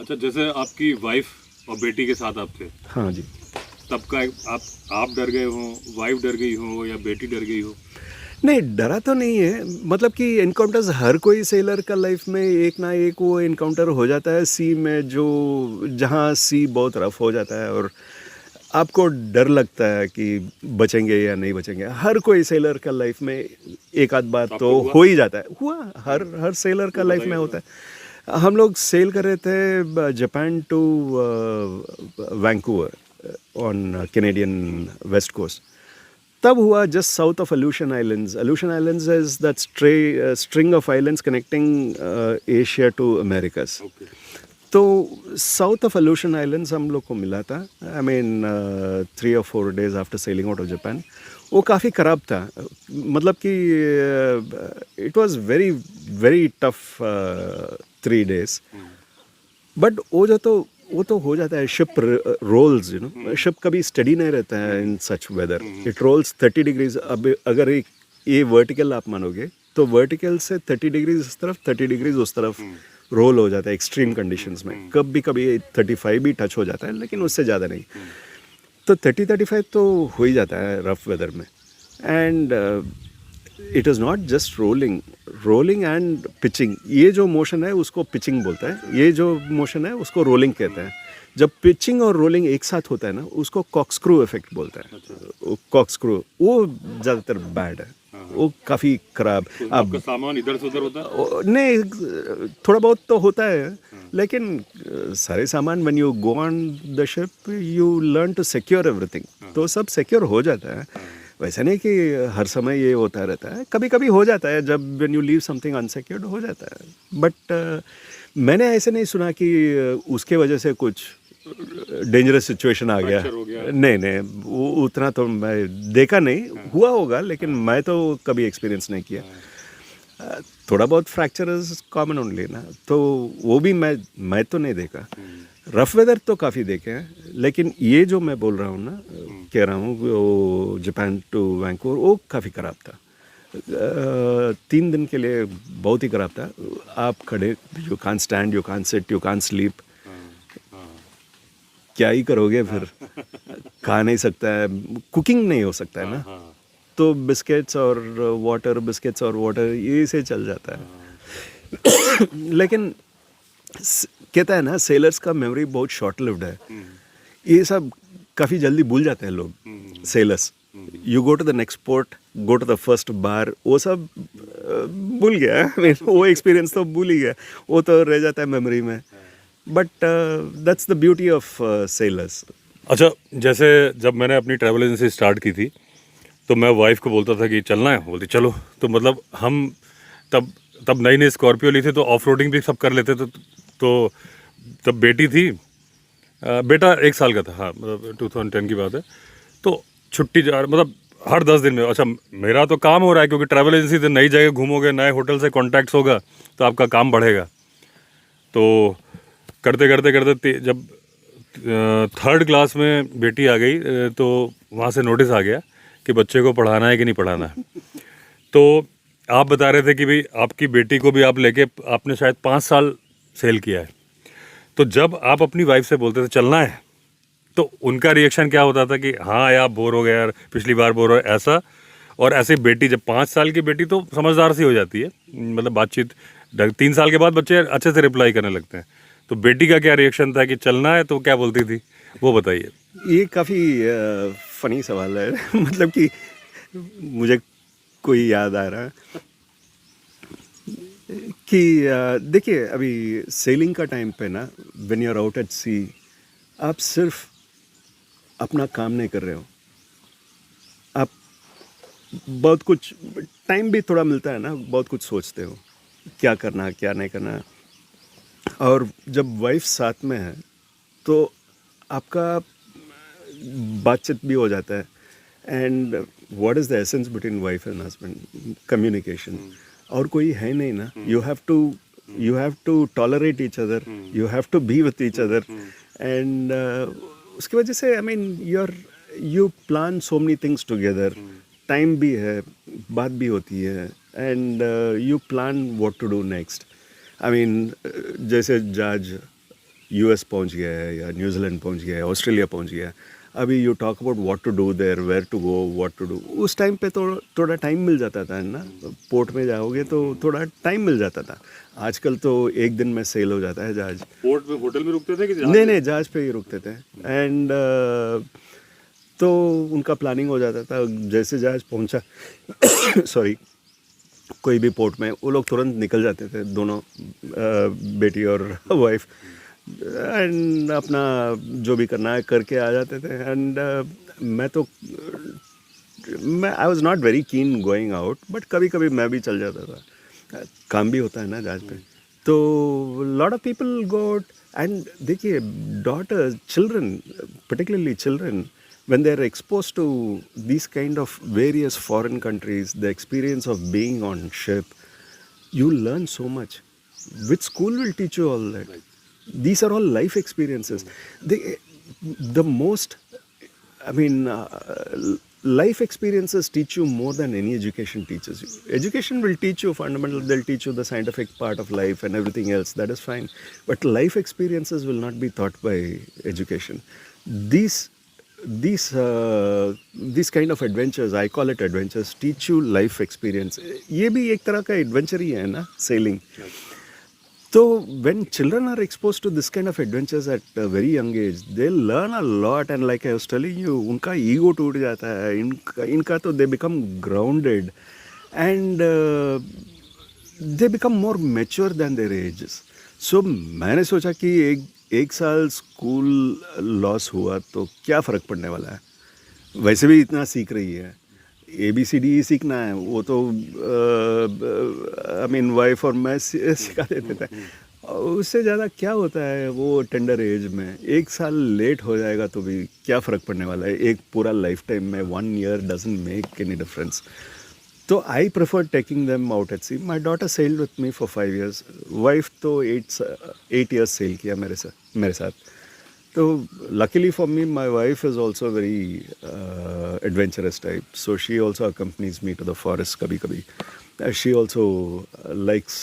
अच्छा, जैसे आपकी वाइफ और बेटी के साथ आप थे, हाँ जी। तब का आप डर गए हो, वाइफ डर गई हो या बेटी डर गई हो? नहीं, डरा तो नहीं है, मतलब कि एनकाउंटर्स हर कोई सेलर का लाइफ में एक ना एक वो एनकाउंटर हो जाता है सी में, जो जहाँ सी बहुत रफ हो जाता है और आपको डर लगता है कि बचेंगे या नहीं बचेंगे। हर कोई सेलर का लाइफ में एक आध बार तो तो आपको हुआ? हो ही जाता है, हुआ हर हर सेलर का तो लाइफ बताइए में थोड़ा। होता है। हम लोग सेल कर रहे थे Japan to Vancouver on Canadian west coast. तब हुआ just south of Aleutian Islands. Aleutian Islands is that string of islands connecting Asia to Americas. Okay. तो साउथ ऑफ Aleutian Islands हम लोग को मिला था, I mean 3 or 4 days after sailing out of Japan. वो काफ़ी ख़राब था, मतलब कि it was very very tough 3 days। But वो तो हो जाता है, ship rolls, you know, ship कभी स्टडी नहीं रहता है in such weather. It rolls 30 degrees. अब अगर एक ये वर्टिकल आप मानोगे तो वर्टिकल से 30 डिग्रीज इस तरफ, 30 डिग्रीज उस तरफ रोल हो जाता है एक्सट्रीम कंडीशंस में। कभी कभी 35 भी टच हो जाता है, लेकिन उससे ज़्यादा नहीं। तो 30-35 तो हो ही जाता है रफ वेदर में। And it is not just rolling, rolling and pitching. ये जो मोशन है उसको पिचिंग बोलता है, ये जो मोशन है उसको रोलिंग कहते हैं। जब पिचिंग और रोलिंग एक साथ होता है ना, उसको कॉक्सक्रू इफेक्ट बोलता है। कॉक्सक्रू वो ज़्यादातर बैड है, वो काफ़ी ख़राब। तो अब आपका सामान इधर से उधर होता है? नहीं, थोड़ा बहुत तो होता है, लेकिन सारे सामान when you go on the ship you learn to secure everything, तो सब सिक्योर हो जाता है। वैसे नहीं कि हर समय ये होता रहता है, कभी कभी हो जाता है, जब when you leave something unsecured हो जाता है। बट मैंने ऐसे नहीं सुना कि उसके वजह से कुछ डेंजरस सिचुएशन आ गया। फ्रैक्चर हो गया? नहीं नहीं, वो उतना तो मैं देखा नहीं, हुआ होगा लेकिन मैं तो कभी एक्सपीरियंस नहीं किया। थोड़ा बहुत फ्रैक्चर इज कॉमन ओनली ना, तो वो भी मैं तो नहीं देखा। रफ वेदर तो काफ़ी देखे हैं, लेकिन ये जो मैं बोल रहा हूँ ना, कह रहा हूँ वो जापान टू वैंकूवर, वो काफ़ी ख़राब था। 3 दिन के लिए बहुत ही ख़राब था। आप खड़े, you can stand, you can sit, you can sleep, क्या ही करोगे फिर? खा नहीं सकता है, कुकिंग नहीं हो सकता है ना, तो बिस्किट्स और वाटर, बिस्किट्स और वाटर ये से चल जाता है। लेकिन कहता है ना, सेलर्स का मेमोरी बहुत शॉर्ट लिव्ड है। ये सब काफ़ी जल्दी भूल जाते हैं लोग, sailors. You go to the next port, go to the first bar, वो सब भूल गया है। वो एक्सपीरियंस तो भूल ही गया, वो तो रह जाता है मेमोरी में। But that's the beauty of sellers. अच्छा, जैसे जब मैंने अपनी ट्रैवल एजेंसी स्टार्ट की थी, तो मैं वाइफ को बोलता था कि चलना है, बोलती चलो। तो मतलब हम तब तब नई नई स्कॉर्पियो ली थी, तो ऑफ रोडिंग भी सब कर लेते थे। तो तब बेटी थी, बेटा 1 साल का था, हाँ, मतलब 2010 की बात है। तो छुट्टी मतलब हर 10 दिन में। अच्छा, मेरा तो काम हो रहा है, क्योंकि ट्रैवल एजेंसी से नई जगह घूमोगे, नए होटल से कॉन्टैक्ट्स होगा, तो आपका काम बढ़ेगा। तो करते करते करते जब 3rd क्लास में बेटी आ गई, तो वहाँ से नोटिस आ गया कि बच्चे को पढ़ाना है कि नहीं पढ़ाना है। तो आप बता रहे थे कि भाई आपकी बेटी को भी आप लेके आपने शायद 5 साल सेल किया है। तो जब आप अपनी वाइफ से बोलते थे चलना है, तो उनका रिएक्शन क्या होता था कि हाँ यार बोर हो गया यार, पिछली बार बोर हो ऐसा? और ऐसे बेटी, जब 5 साल की बेटी तो समझदार सी हो जाती है, मतलब बातचीत 3 साल के बाद बच्चे अच्छे से रिप्लाई करने लगते हैं। तो बेटी का क्या रिएक्शन था कि चलना है, तो क्या बोलती थी, वो बताइए। ये काफ़ी फनी सवाल है। मतलब कि मुझे कोई याद आ रहा है कि देखिए, अभी सेलिंग का टाइम पे ना, when you are out at sea, आप सिर्फ अपना काम नहीं कर रहे हो, आप बहुत कुछ, टाइम भी थोड़ा मिलता है ना, बहुत कुछ सोचते हो क्या करना क्या नहीं करना। और जब वाइफ साथ में है तो आपका बातचीत भी हो जाता है। And what is the essence between wife and husband? Communication. और कोई है नहीं ना, you have to tolerate each other, you have to be with each other. And उसकी वजह से, I mean, you plan so many things together. Time भी है, बात भी होती है, and you plan what to do next. I mean, जैसे जज यूएस पहुंच गया है या न्यूजीलैंड पहुंच गया है, ऑस्ट्रेलिया पहुंच गया है. अभी you talk about what to do there, where to go, what to do. उस टाइम पे तो थोड़ा टाइम मिल जाता था ना. पोर्ट में जाओगे तो थोड़ा टाइम मिल जाता था. आजकल तो एक दिन में सेल हो जाता है जहाज. पोर्ट में होटल में रुकते थे कि जहाज नहीं में? नहीं, जहाज पे ही रुकते थे. एंड तो उनका प्लानिंग हो जाता था. जैसे जहाज पहुंचा सॉरी, कोई भी पोर्ट में वो लोग तुरंत निकल जाते थे, दोनों बेटी और वाइफ, एंड अपना जो भी करना है करके आ जाते थे. एंड मैं I was not very keen going out, but कभी कभी मैं भी चल जाता था. काम भी होता है ना जहाज पे. तो lot of people go out. And देखिए, daughters, children, particularly children, when they're exposed to these kind of various foreign countries, the experience of being on ship, you learn so much. Which school will teach you all that? These are all life experiences. The most, I mean, life experiences teach you more than any education teaches you. Education will teach you fundamental, they'll teach you the scientific part of life and everything else, that is fine. But life experiences will not be taught by education. These kind of adventures, I call it adventures, teach you life experience. ये भी एक तरह का adventure ही है ना, sailing. So when children are exposed to this kind of adventures at a very young age, they learn a lot. And like I was telling you, उनका ego टूट जाता है. इनका तो they become grounded, and they become more mature than their ages. So मैंने सोचा कि एक साल स्कूल लॉस हुआ तो क्या फ़र्क पड़ने वाला है. वैसे भी इतना सीख रही है, ABCD सीखना है, वो तो आई मीन वाइफ और मैं सिखा देते थे. उससे ज़्यादा क्या होता है वो टेंडर एज में. एक साल लेट हो जाएगा तो भी क्या फ़र्क पड़ने वाला है. एक पूरा लाइफ टाइम में 1 year doesn't make any difference. तो I prefer taking them out at sea. My daughter sailed with me for 5 years. Wife तो 8 years सेल किया मेरे साथ. So luckily for me, my wife is also very adventurous type. So she also accompanies me to the forest kabhi kabhi. She also likes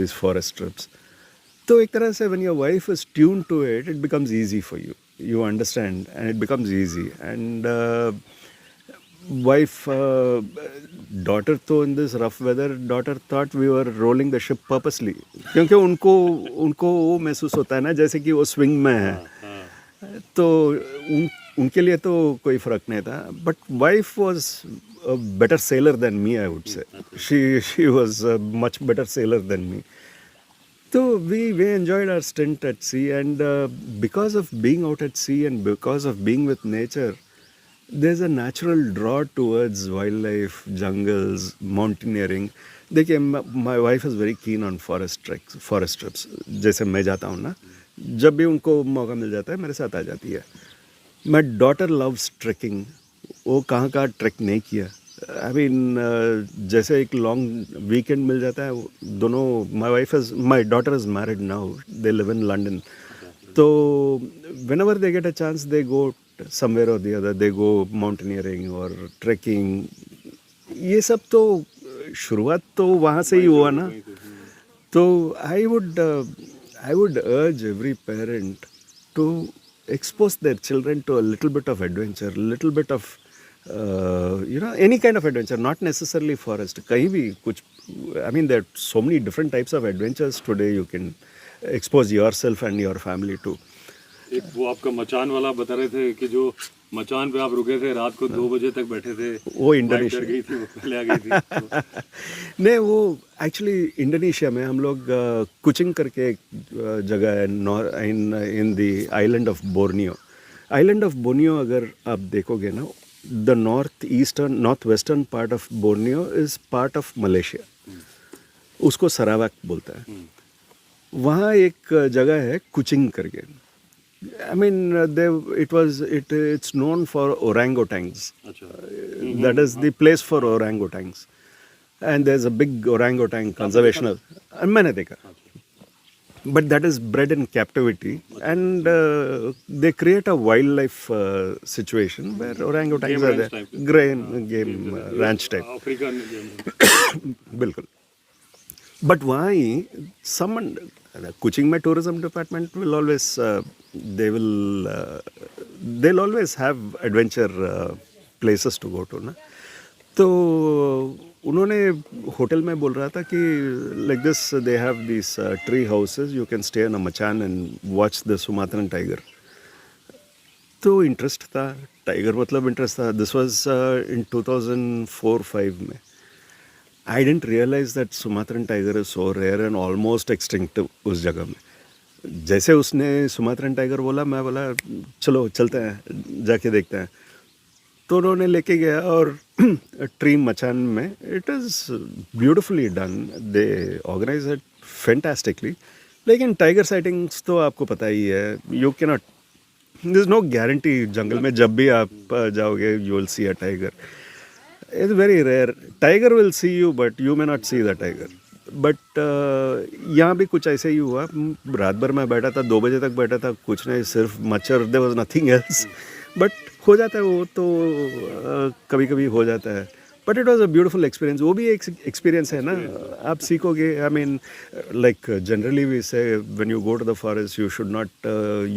these forest trips. So एक तरह से when your wife is tuned to it, it becomes easy for you. You understand, and it becomes easy. And wife, daughter तो in this rough weather, daughter thought we were rolling the ship purposely. क्योंकि उनको वो महसूस होता है ना जैसे कि वो स्विंग में है. तो उनके लिए तो कोई फ़र्क नहीं था. But wife was a better sailor than me, I would say. She was a much better sailor than me. So we enjoyed our stint at sea, and because of being out at sea and because of being with nature, there's a natural draw towards wildlife, jungles, mountaineering. देखिए, my wife is very keen on forest trips. जैसे मैं जाता हूँ ना, जब भी उनको मौका मिल जाता है मेरे साथ आ जाती है. My daughter loves trekking. वो कहाँ का ट्रैक नहीं किया. आई मीन जैसे एक लॉन्ग वीकेंड मिल जाता है. दोनों, my daughter is married now, they live in London. तो whenever they get a chance they go somewhere or the other. They go mountaineering or trekking. ये सब तो शुरुआत तो वहाँ से ही हुआ ना. तो I would urge every parent to expose their children to a little bit of adventure, little bit of any kind of adventure, not necessarily forest. कहीं भी कुछ, I mean there are so many different types of adventures today you can expose yourself and your family to. एक वो आपका मचान वाला बता रहे थे कि जो मचान पे आप रुके थे, रात को 2 बजे तक बैठे थे. वो इंडोनेशिया गई थी, वो पहले आ गई थी. नहीं, वो एक्चुअली इंडोनेशिया में हम लोग कुचिंग करके एक जगह है in the island of Borneo. Island of Borneo अगर आप देखोगे ना, the north western part of Borneo is part of Malaysia. उसको सरावाक बोलता है. वहाँ एक जगह है कुचिंग करके. I mean, it's known for orangutans. That is the place for orangutans. And there's a big orangutan conservation. मैंने देखा. But that is bred in captivity, and they create a wildlife situation where orangutans are there. Game ranch type. African game. बिल्कुल. But वहाँ ही someone कुचिंग में tourism department will always they will they'll always have adventure places to go to ना. तो उन्होंने hotel में बोल रहा था कि like this they have this tree houses, you can stay in a machan and watch the Sumatran tiger. तो interest था, टाइगर मतलब इंटरेस्ट था. दिस वाज इन 2004-5 में. I didn't realise that Sumatran tiger is so rare and almost extinct उस जगह में. जैसे उसने सुमात्रन टाइगर बोला, मैं बोला चलो चलते हैं, जाके देखते हैं. तो उन्होंने लेके गया और ट्री मचान में, it is beautifully done, they organise it fantastically. लेकिन टाइगर साइटिंग्स तो आपको पता ही है, you can not, there is no guarantee. जंगल में जब भी आप जाओगे you will see a tiger. It's very rare. Tiger will see you but you may not see the tiger. But यहाँ भी कुछ ऐसे ही हुआ. रात भर मैं बैठा था, 2 बजे तक बैठा था, कुछ नहीं, सिर्फ मच्छर, there was nothing else. But हो जाता है वो तो, कभी कभी हो जाता है. But it was a beautiful experience. वो भी एक एक्सपीरियंस है ना, आप सीखोगे. I mean like generally we say when you go to the forest you should not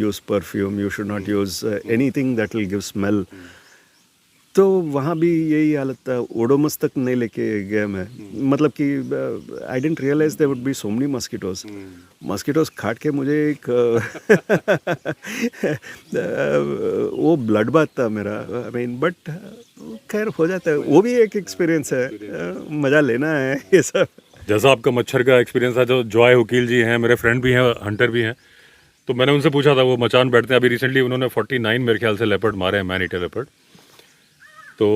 use perfume, you should not use anything that will give smell. तो वहाँ भी यही हालत था. ओडोमस तक नहीं लेके गया मैं. मतलब कि I didn't realise there would be so many mosquitoes. Mosquitoes काट के मुझे एक वो ब्लड बाथ था मेरा. आई मीन बट खैर हो जाता है. वो भी एक एक्सपीरियंस है, मज़ा लेना है ये सब. जैसा आपका मच्छर का एक्सपीरियंस था, जो जॉय वकील जी हैं, मेरे फ्रेंड भी हैं, हंटर भी हैं, तो मैंने उनसे पूछा था, वो मचान बैठते हैं. अभी रिसेंटली उन्होंने 49 मेरे ख्याल से लेपर्ड मारे हैं, मैन ईटर लेपर्ड. तो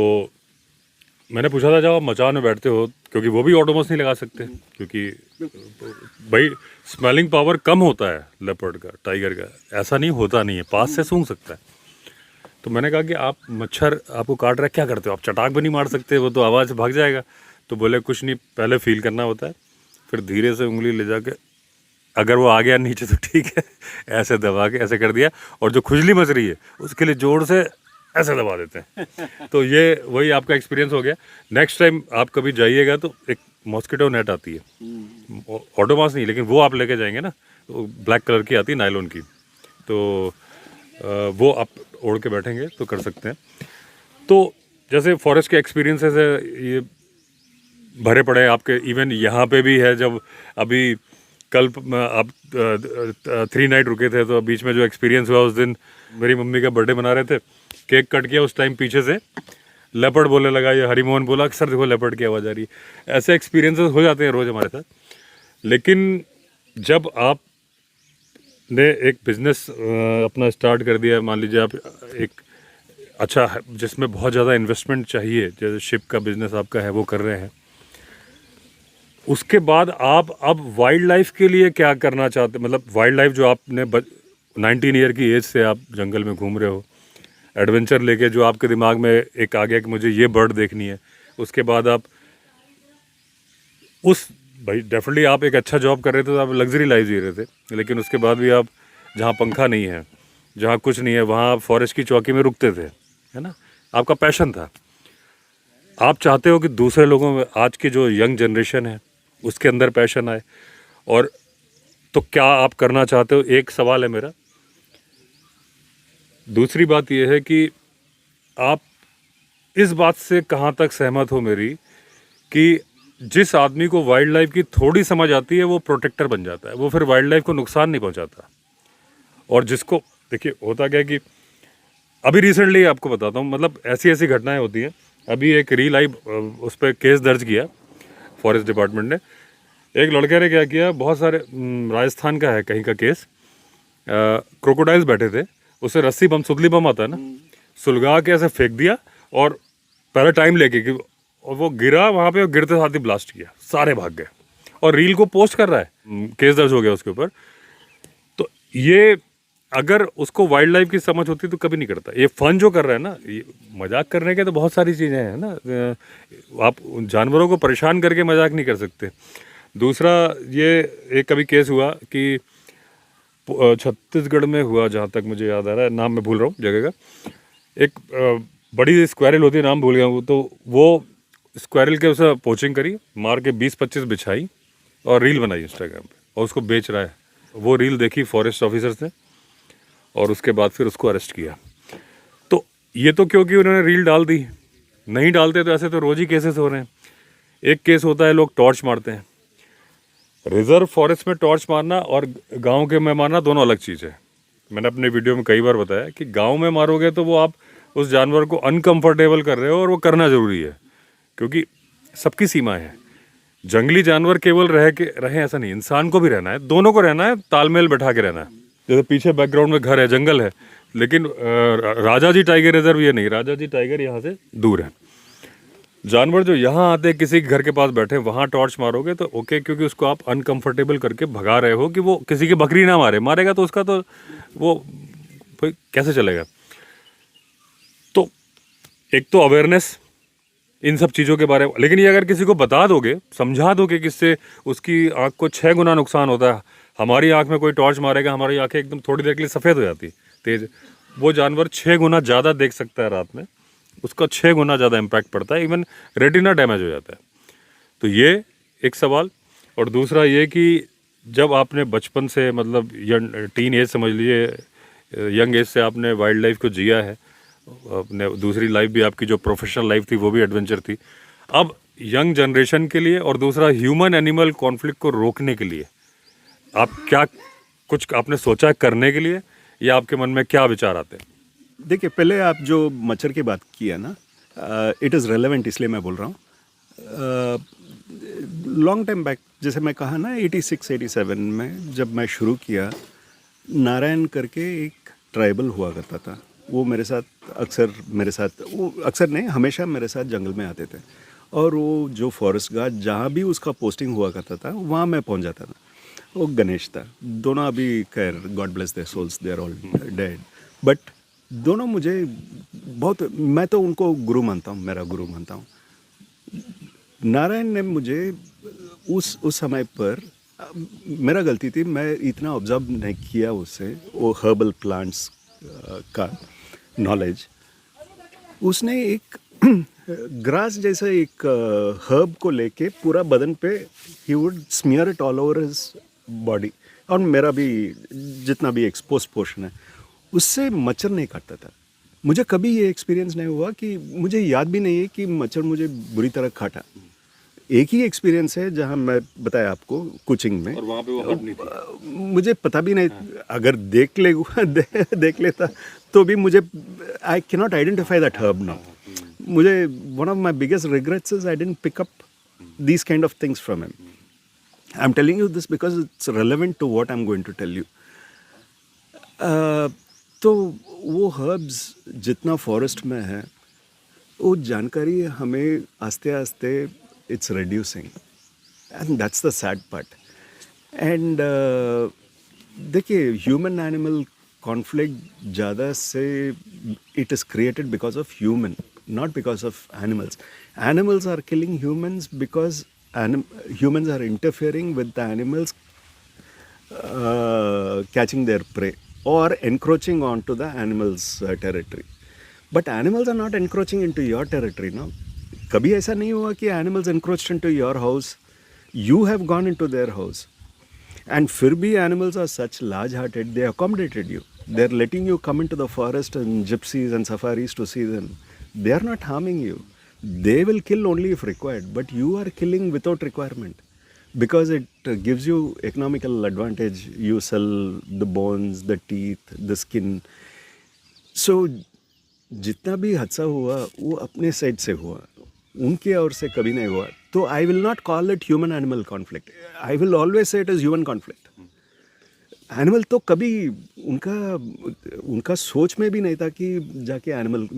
मैंने पूछा था, जब आप मचान में बैठते हो, क्योंकि वो भी ऑटोमस नहीं लगा सकते, क्योंकि भाई स्मेलिंग पावर कम होता है लेपर्ड का, टाइगर का ऐसा नहीं होता नहीं है, पास से सूंघ सकता है. तो मैंने कहा कि आप मच्छर आपको काट रहा है, क्या करते हो आप? चटाक भी नहीं मार सकते, वो तो आवाज़ भाग जाएगा. तो बोले कुछ नहीं, पहले फील करना होता है, फिर धीरे से उंगली ले जाके, अगर वो आ गया नीचे तो ठीक है, ऐसे दबा के ऐसे कर दिया. और जो खुजली मच रही है उसके लिए जोर से ऐसे दबा देते हैं. तो ये वही आपका एक्सपीरियंस हो गया. नेक्स्ट टाइम आप कभी जाइएगा तो एक मॉस्किटो नेट आती है, ऑटोमास नहीं, लेकिन वो आप लेके जाएंगे ना, तो ब्लैक कलर की आती है, नायलॉन की. तो वो आप ओढ़ के बैठेंगे तो कर सकते हैं. तो जैसे फॉरेस्ट के एक्सपीरियंसेस है, ये भरे पड़े हैं आपके. इवन यहाँ पे भी है. जब अभी कल आप 3 नाइट रुके थे, तो बीच में जो एक्सपीरियंस हुआ, उस दिन मेरी मम्मी का बर्थडे मना रहे थे, केक कट किया, उस टाइम पीछे से लेपर्ड बोलने लगा. ये हरिमोहन बोला कि सर देखो लेपर्ड की आवाज़ आ रही है. ऐसे एक्सपीरियंसेस हो जाते हैं रोज़ हमारे साथ. लेकिन जब आप ने एक बिज़नेस अपना स्टार्ट कर दिया, मान लीजिए आप एक अच्छा जिसमें बहुत ज़्यादा इन्वेस्टमेंट चाहिए, जैसे शिप का बिज़नेस आपका है, वो कर रहे हैं, उसके बाद आप अब वाइल्ड लाइफ के लिए क्या करना चाहते? मतलब वाइल्ड लाइफ जो आपने 19 ईयर की एज से आप जंगल में घूम रहे हो, एडवेंचर लेके, जो आपके दिमाग में एक आ गया कि मुझे ये बर्ड देखनी है, उसके बाद आप उस, भाई डेफिनेटली आप एक अच्छा जॉब कर रहे थे, तो आप लग्जरी लाइफ जी रहे थे, लेकिन उसके बाद भी आप जहाँ पंखा नहीं है, जहाँ कुछ नहीं है, वहाँ आप फॉरेस्ट की चौकी में रुकते थे, है ना. आपका पैशन था. आप चाहते हो कि दूसरे लोगों में, आज की जो यंग जनरेशन है, उसके अंदर पैशन आए. और तो क्या आप करना चाहते हो? एक सवाल है मेरा. दूसरी बात यह है कि आप इस बात से कहाँ तक सहमत हो मेरी, कि जिस आदमी को वाइल्ड लाइफ की थोड़ी समझ आती है वो प्रोटेक्टर बन जाता है, वो फिर वाइल्ड लाइफ को नुकसान नहीं पहुंचाता. और जिसको, देखिए होता क्या है कि अभी रिसेंटली आपको बताता हूँ, मतलब ऐसी ऐसी घटनाएं होती हैं. अभी एक रील आई, उस पर केस दर्ज किया फॉरेस्ट डिपार्टमेंट ने. एक लड़के ने क्या किया, बहुत सारे, राजस्थान का है कहीं का केस, क्रोकोडाइल्स बैठे थे, उसे रस्सी बम, सुतली बम आता है ना, सुलगा के ऐसे फेंक दिया, और पहले टाइम लेके, और वो गिरा वहाँ पे, और गिरते साथ ही ब्लास्ट किया, सारे भाग गए. और रील को पोस्ट कर रहा है, केस दर्ज हो गया उसके ऊपर. तो ये अगर उसको वाइल्ड लाइफ की समझ होती तो कभी नहीं करता. ये फन जो कर रहा है ना, ये मजाक करने के तो बहुत सारी चीज़ें हैं ना. आप जानवरों को परेशान करके मजाक नहीं कर सकते. दूसरा, ये एक कभी केस हुआ कि छत्तीसगढ़ में हुआ, जहाँ तक मुझे याद आ रहा है, नाम मैं भूल रहा हूँ जगह का. एक बड़ी स्क्वायरल होती है, नाम भूल गया हूँ. तो वो स्क्वायरल के उसे पोचिंग करी, मार के 20-25 बिछाई, और रील बनाई इंस्टाग्राम पे, और उसको बेच रहा है. वो रील देखी फॉरेस्ट ऑफिसर्स ने और उसके बाद फिर उसको अरेस्ट किया। तो ये तो क्योंकि उन्होंने रील डाल दी, नहीं डालते तो ऐसे तो रोज ही केसेस हो रहे हैं। एक केस होता है लोग टॉर्च मारते हैं। रिजर्व फॉरेस्ट में टॉर्च मारना और गांव के में मारना दोनों अलग चीज़ है। मैंने अपने वीडियो में कई बार बताया कि गांव में मारोगे तो वो आप उस जानवर को अनकंफर्टेबल कर रहे हो, और वो करना ज़रूरी है क्योंकि सबकी सीमाएं हैं। जंगली जानवर केवल रहे ऐसा नहीं, इंसान को भी रहना है, दोनों को रहना है, तालमेल बैठा के रहना है। जैसे पीछे बैकग्राउंड में घर है, जंगल है, लेकिन राजा जी टाइगर रिजर्व ये नहीं, राजा जी टाइगर यहाँ से दूर है। जानवर जो यहाँ आते किसी के घर के पास बैठे, वहाँ टॉर्च मारोगे तो ओके, क्योंकि उसको आप अनकंफर्टेबल करके भगा रहे हो कि वो किसी की बकरी ना मारेगा तो उसका तो वो भाई कैसे चलेगा। तो एक तो अवेयरनेस इन सब चीज़ों के बारे में, लेकिन ये अगर किसी को बता दोगे, समझा दोगे कि इससे उसकी आँख को 6 गुना नुकसान होता है। हमारी आँख में कोई टॉर्च मारेगा, हमारी आँखें एकदम थोड़ी देर के लिए सफ़ेद हो जाती तेज, वो जानवर 6 गुना ज़्यादा देख सकता है रात में, उसका 6 गुना ज़्यादा इम्पैक्ट पड़ता है, इवन रेटिना डैमेज हो जाता है। तो ये एक सवाल। और दूसरा ये कि जब आपने बचपन से मतलब टीन एज समझ लीजिए, यंग एज से आपने वाइल्ड लाइफ को जिया है, अपने दूसरी लाइफ भी आपकी जो प्रोफेशनल लाइफ थी वो भी एडवेंचर थी, अब यंग जनरेशन के लिए और दूसरा ह्यूमन एनिमल कॉन्फ्लिक्ट को रोकने के लिए आप क्या कुछ आपने सोचा है करने के लिए, या आपके मन में क्या विचार आते हैं? देखिए, पहले आप जो मच्छर की बात की है ना, इट इज़ रेलेवेंट, इसलिए मैं बोल रहा हूँ। लॉन्ग टाइम बैक, जैसे मैं कहा ना 86-87 में जब मैं शुरू किया, नारायण करके एक ट्राइबल हुआ करता था। वो मेरे साथ वो अक्सर नहीं, हमेशा मेरे साथ जंगल में आते थे, और वो जो फॉरेस्ट गार्ड जहाँ भी उसका पोस्टिंग हुआ करता था वहाँ मैं पहुँच जाता था। वो गणेश था, दोनों अभी खैर God bless their souls, they are all dead, but दोनों मुझे बहुत, मैं तो उनको गुरु मानता हूँ, मेरा गुरु मानता हूँ। नारायण ने मुझे उस समय पर, मेरा गलती थी, मैं इतना ऑब्जर्व नहीं किया उससे, वो हर्बल प्लांट्स का नॉलेज। उसने एक ग्रास जैसा एक हर्ब को लेके पूरा बदन पे he would smear it all over his body, और मेरा भी जितना भी एक्सपोज पोर्शन है उससे मच्छर नहीं काटता था। मुझे कभी ये एक्सपीरियंस नहीं हुआ, कि मुझे याद भी नहीं है कि मच्छर मुझे बुरी तरह काटा। एक ही एक्सपीरियंस है जहाँ मैं बताया आपको, कुचिंग में, और वहाँ पे वो हर्ब नहीं थी। मुझे पता भी नहीं, अगर देख लेता तो भी मुझे, I can not identify that herb now. मुझे one of my biggest regrets is I didn't pick up these kind of things from him. I am telling you this because it's relevant to what I am going to tell you. तो वो herbs जितना forest में है, वो जानकारी हमें आस्ते आस्ते it's reducing, and that's the sad part. And देखिए, ह्यूमन एनिमल कॉन्फ्लिक्ट ज़्यादा से it is created because of human, not because of animals. Animals are killing humans because humans are interfering with the animals catching their prey or encroaching onto the animals' territory. But animals are not encroaching into your territory, no? कभी ऐसा नहीं हुआ कि animals encroached into your house. You have gone into their house. And फिर भी animals are such large-hearted, they accommodated you. They're letting you come into the forest and gypsies and safaris to see them. They are not harming you. They will kill only if required, but you are killing without requirement. Because it gives you economical advantage. You sell the bones, the teeth, the skin. So जितना भी हादसा हुआ वो अपने side से हुआ, उनके ओर से कभी नहीं हुआ. तो I will not call it human animal conflict. I will always say it is human conflict. Animal तो कभी उनका सोच में भी नहीं था कि जाके एनिमल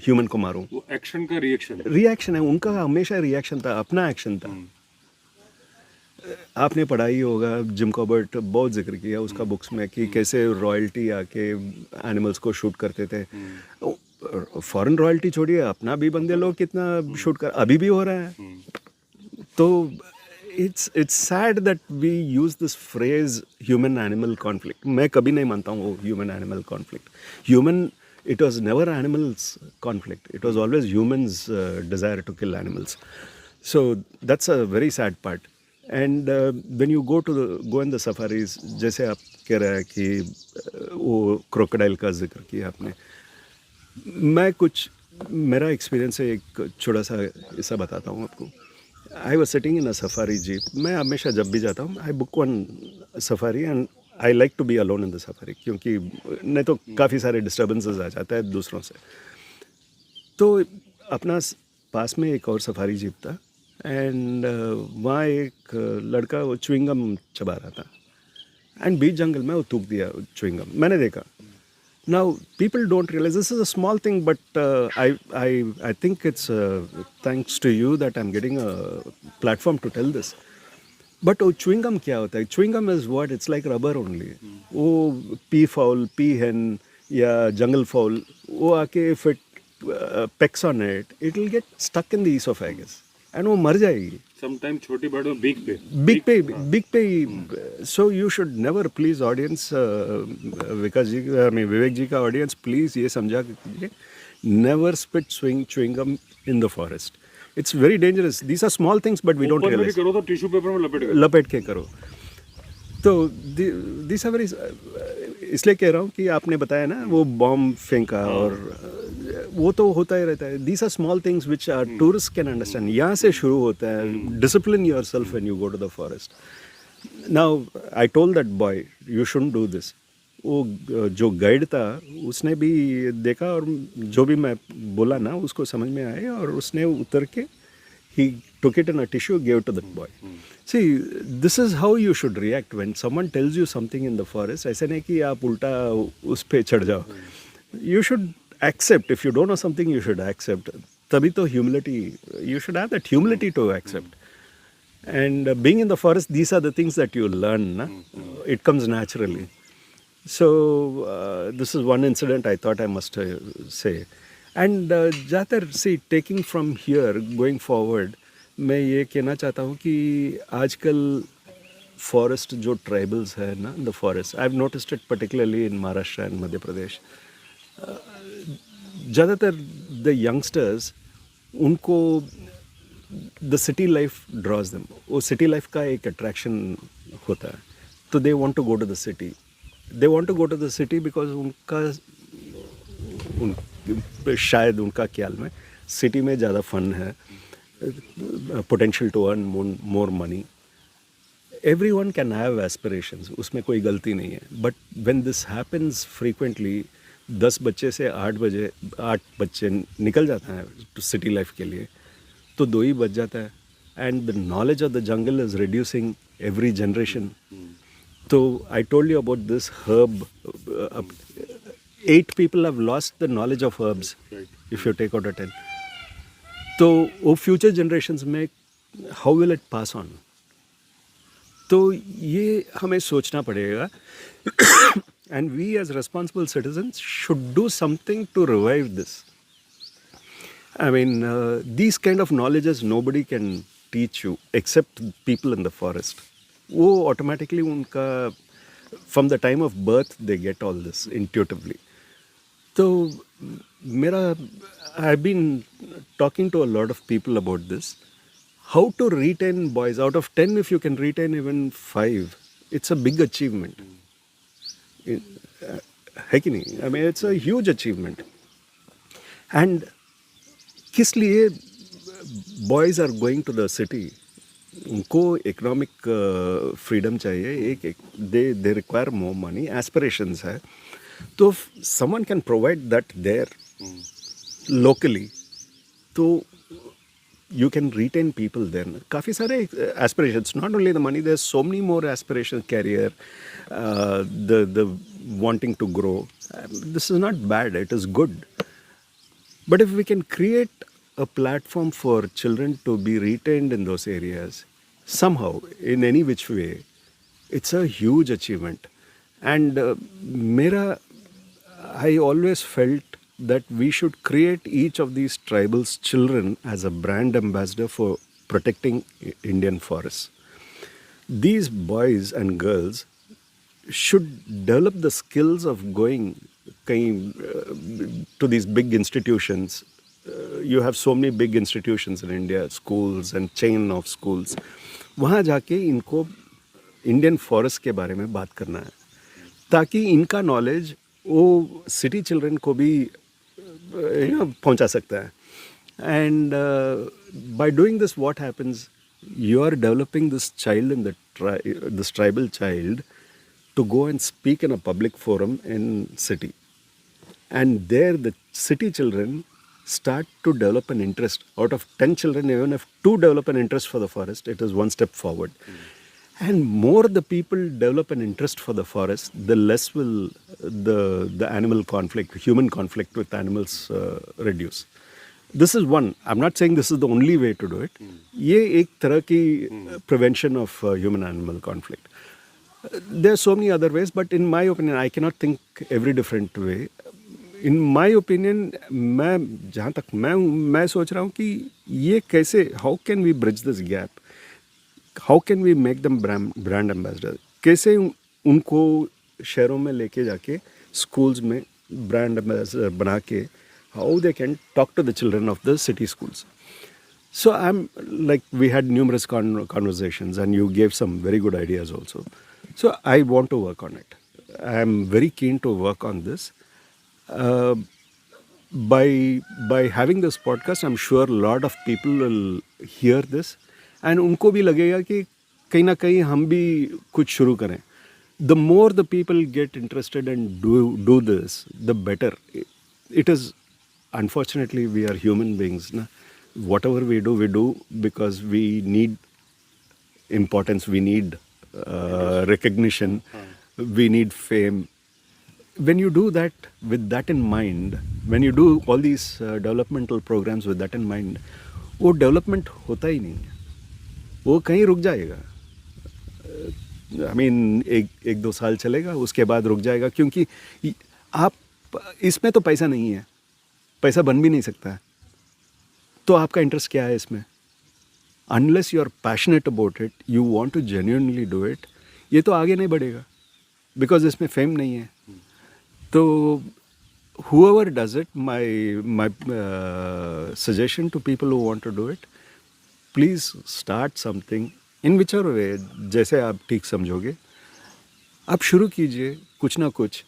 ह्यूमन को मारूं. वो एक्शन का रिएक्शन है उनका, हमेशा रिएक्शन था, अपना एक्शन था. आपने पढ़ा ही होगा, जिम कॉर्बेट बहुत जिक्र किया उसका बुक्स में कि कैसे रॉयल्टी आके एनिमल्स को शूट करते थे. फॉरेन रॉयल्टी छोड़िए, अपना भी बंदे लोग कितना शूट कर, अभी भी हो रहा है. तो it's sad that we use this phrase human animal conflict. मैं कभी नहीं मानता हूँ वो human animal conflict. It was never animals conflict. It was always humans desire to kill animals. So that's a very sad part. And when you go in the safaris, जैसे आप कह रहे हैं कि वो क्रोकोडाइल का जिक्र किया आपने, मेरा एक्सपीरियंस है, एक छोटा सा ऐसा बताता हूँ आपको. I was sitting in a safari jeep. मैं हमेशा जब भी जाता हूँ I book one safari and I like to be alone in the safari, क्योंकि नहीं तो काफ़ी सारे डिस्टर्बेंसेस आ जाता है दूसरों से. तो अपना पास में एक और सफारी जीप था एंड वहाँ एक लड़का वो च्युइंगम चबा रहा था एंड बीच जंगल में वो थूक दिया च्युइंगम. मैंने देखा. Now, people don't realize this is a small thing, but I think it's thanks to you that I'm getting a platform to tell this. But वो chewing gum क्या होता है? Chewing gum is what? It's like rubber only. वो pea fowl, pea hen या jungle fowl, वो आके if it pecks on it, it will get stuck in the esophagus and वो मर जाएगी. समटाइम छोटी बर्ड में बीक पे. So you should never, please audience, Vikas ji, Vivek ji का ऑडियंस, प्लीज ये समझा कीजिए, never spit chewing gum in the forest. It's very dangerous. These are small things but we don't realise. करो तो टिश्यू पेपर में लपेट के करो. तो दिस आर वेरी, इसलिए कह रहा हूँ कि आपने बताया ना वो बॉम्ब फेंका, और वो तो होता ही रहता है. These are small things which are tourist can understand. यहाँ से शुरू होता है. Discipline yourself when you go to the forest. Now I told that boy you shouldn't do this. वो जो गाइड था उसने भी देखा और जो भी मैं बोला ना उसको समझ में आया, और उसने उतर के he took it in a tissue, gave it to that boy. See, this is how you should react when someone tells you something in the forest. ऐसे नहीं कि आप उल्टा उस पे चढ़ जाओ. You should accept. If you don't know something, you should accept. तभी तो humility, you should have that humility to accept. And being in the forest, these are the things that you learn. Na? It comes naturally. So this is one incident I thought I must say. And ज़्यादातर see taking from here going forward, मैं ये कहना चाहता हूँ कि आजकल forest जो tribals है ना, the forest, I have noticed it particularly in Maharashtra and Madhya Pradesh. ज़्यादातर द यंगस्टर्स, उनको the city life draws them. वो सिटी लाइफ का एक अट्रैक्शन होता है, तो they want to go to the city. They want to go to the city because शायद उनका ख्याल में सिटी में ज़्यादा फन है, potential to earn more money. Everyone can have aspirations, उसमें कोई गलती नहीं है. But when this happens frequently, 10 बच्चे से 8 बच्चे निकल जाते हैं टू सिटी लाइफ के लिए, तो 2 ही बच जाता है. And the knowledge of the jungle is reducing every generation. तो I told you about this herb. 8 people have lost the knowledge of herbs, if you take out a 10. तो वो future generations में how will it pass on? तो ये हमें सोचना पड़ेगा. And we as responsible citizens should do something to revive this. I mean these kind of knowledges nobody can teach you except people in the forest. वो automatically उनका from the time of birth they get all this intuitively. तो मेरा, I have been talking to a lot of people about this. How to retain boys out of 10. If you can retain even 5, it's a big achievement, है कि नहीं? I mean it's a huge achievement. And किस लिए boys are going to the city? उनको economic freedom चाहिए. They require more money, aspirations है. तो someone can provide that there locally, तो you can retain people there. काफ़ी सारे aspirations, not only the money, there's so many more aspirations, career, the wanting to grow. This is not bad, it is good. But if we can create a platform for children to be retained in those areas somehow, in any which way, it's a huge achievement. And I always felt that we should create each of these tribals' children as a brand ambassador for protecting Indian forests. These boys and girls should develop the skills of going to these big institutions. You have so many big institutions in India, schools and chain of schools. वहाँ जाके इनको Indian forest के बारे में बात करना है, ताकि इनका नॉलेज वो सिटी चिल्ड्रन को भी पहुंचा सकता है. And by doing this, what happens? You are developing this child in this tribal child to go and speak in a public forum in city, and there the city children start to develop an interest. Out of 10 children, even if 2 develop an interest for the forest, it is one step forward. And more the people develop an interest for the forest, the less will the animal conflict, human conflict with animals reduce. This is one. I'm not saying this is the only way to do it. ये एक तरह की prevention of human-animal conflict. There are so many other ways, but in my opinion, I cannot think every different way. In my opinion, मैं जहाँ तक मैं सोच रहा हूँ कि ये कैसे, how can we bridge this gap? How can we make them brand ambassador? कैसे उनको शहरों में लेके जाके schools में brand ambassador बना के how they can talk to the children of the city schools. So I'm like, we had numerous conversations, and you gave some very good ideas also. So I want to work on it. I'm very keen to work on this. By having this podcast, I'm sure a lot of people will hear this, and उनको भी लगेगा कि कहीं ना कहीं हम भी कुछ शुरू करें. The more the people get interested and do this, the better. It is. Unfortunately, we are human beings. Na? Whatever we do because we need importance, we need recognition, we need fame. When you do that with that in mind, when you do all these developmental programs with that in mind, वो development होता ही नहीं है, वो कहीं रुक जाएगा. I mean, एक 2 साल चलेगा, उसके बाद रुक जाएगा, क्योंकि आप इसमें तो पैसा नहीं है, पैसा बन भी नहीं सकता है, तो आपका इंटरेस्ट क्या है इसमें? Unless you are passionate about it, you want to genuinely do it, ये तो आगे नहीं बढ़ेगा, बिकॉज इसमें फेम नहीं है. तो whoever does it, my suggestion to people who want to do it, please start something in whichever way, जैसे आप ठीक समझोगे, आप शुरू कीजिए कुछ ना कुछ,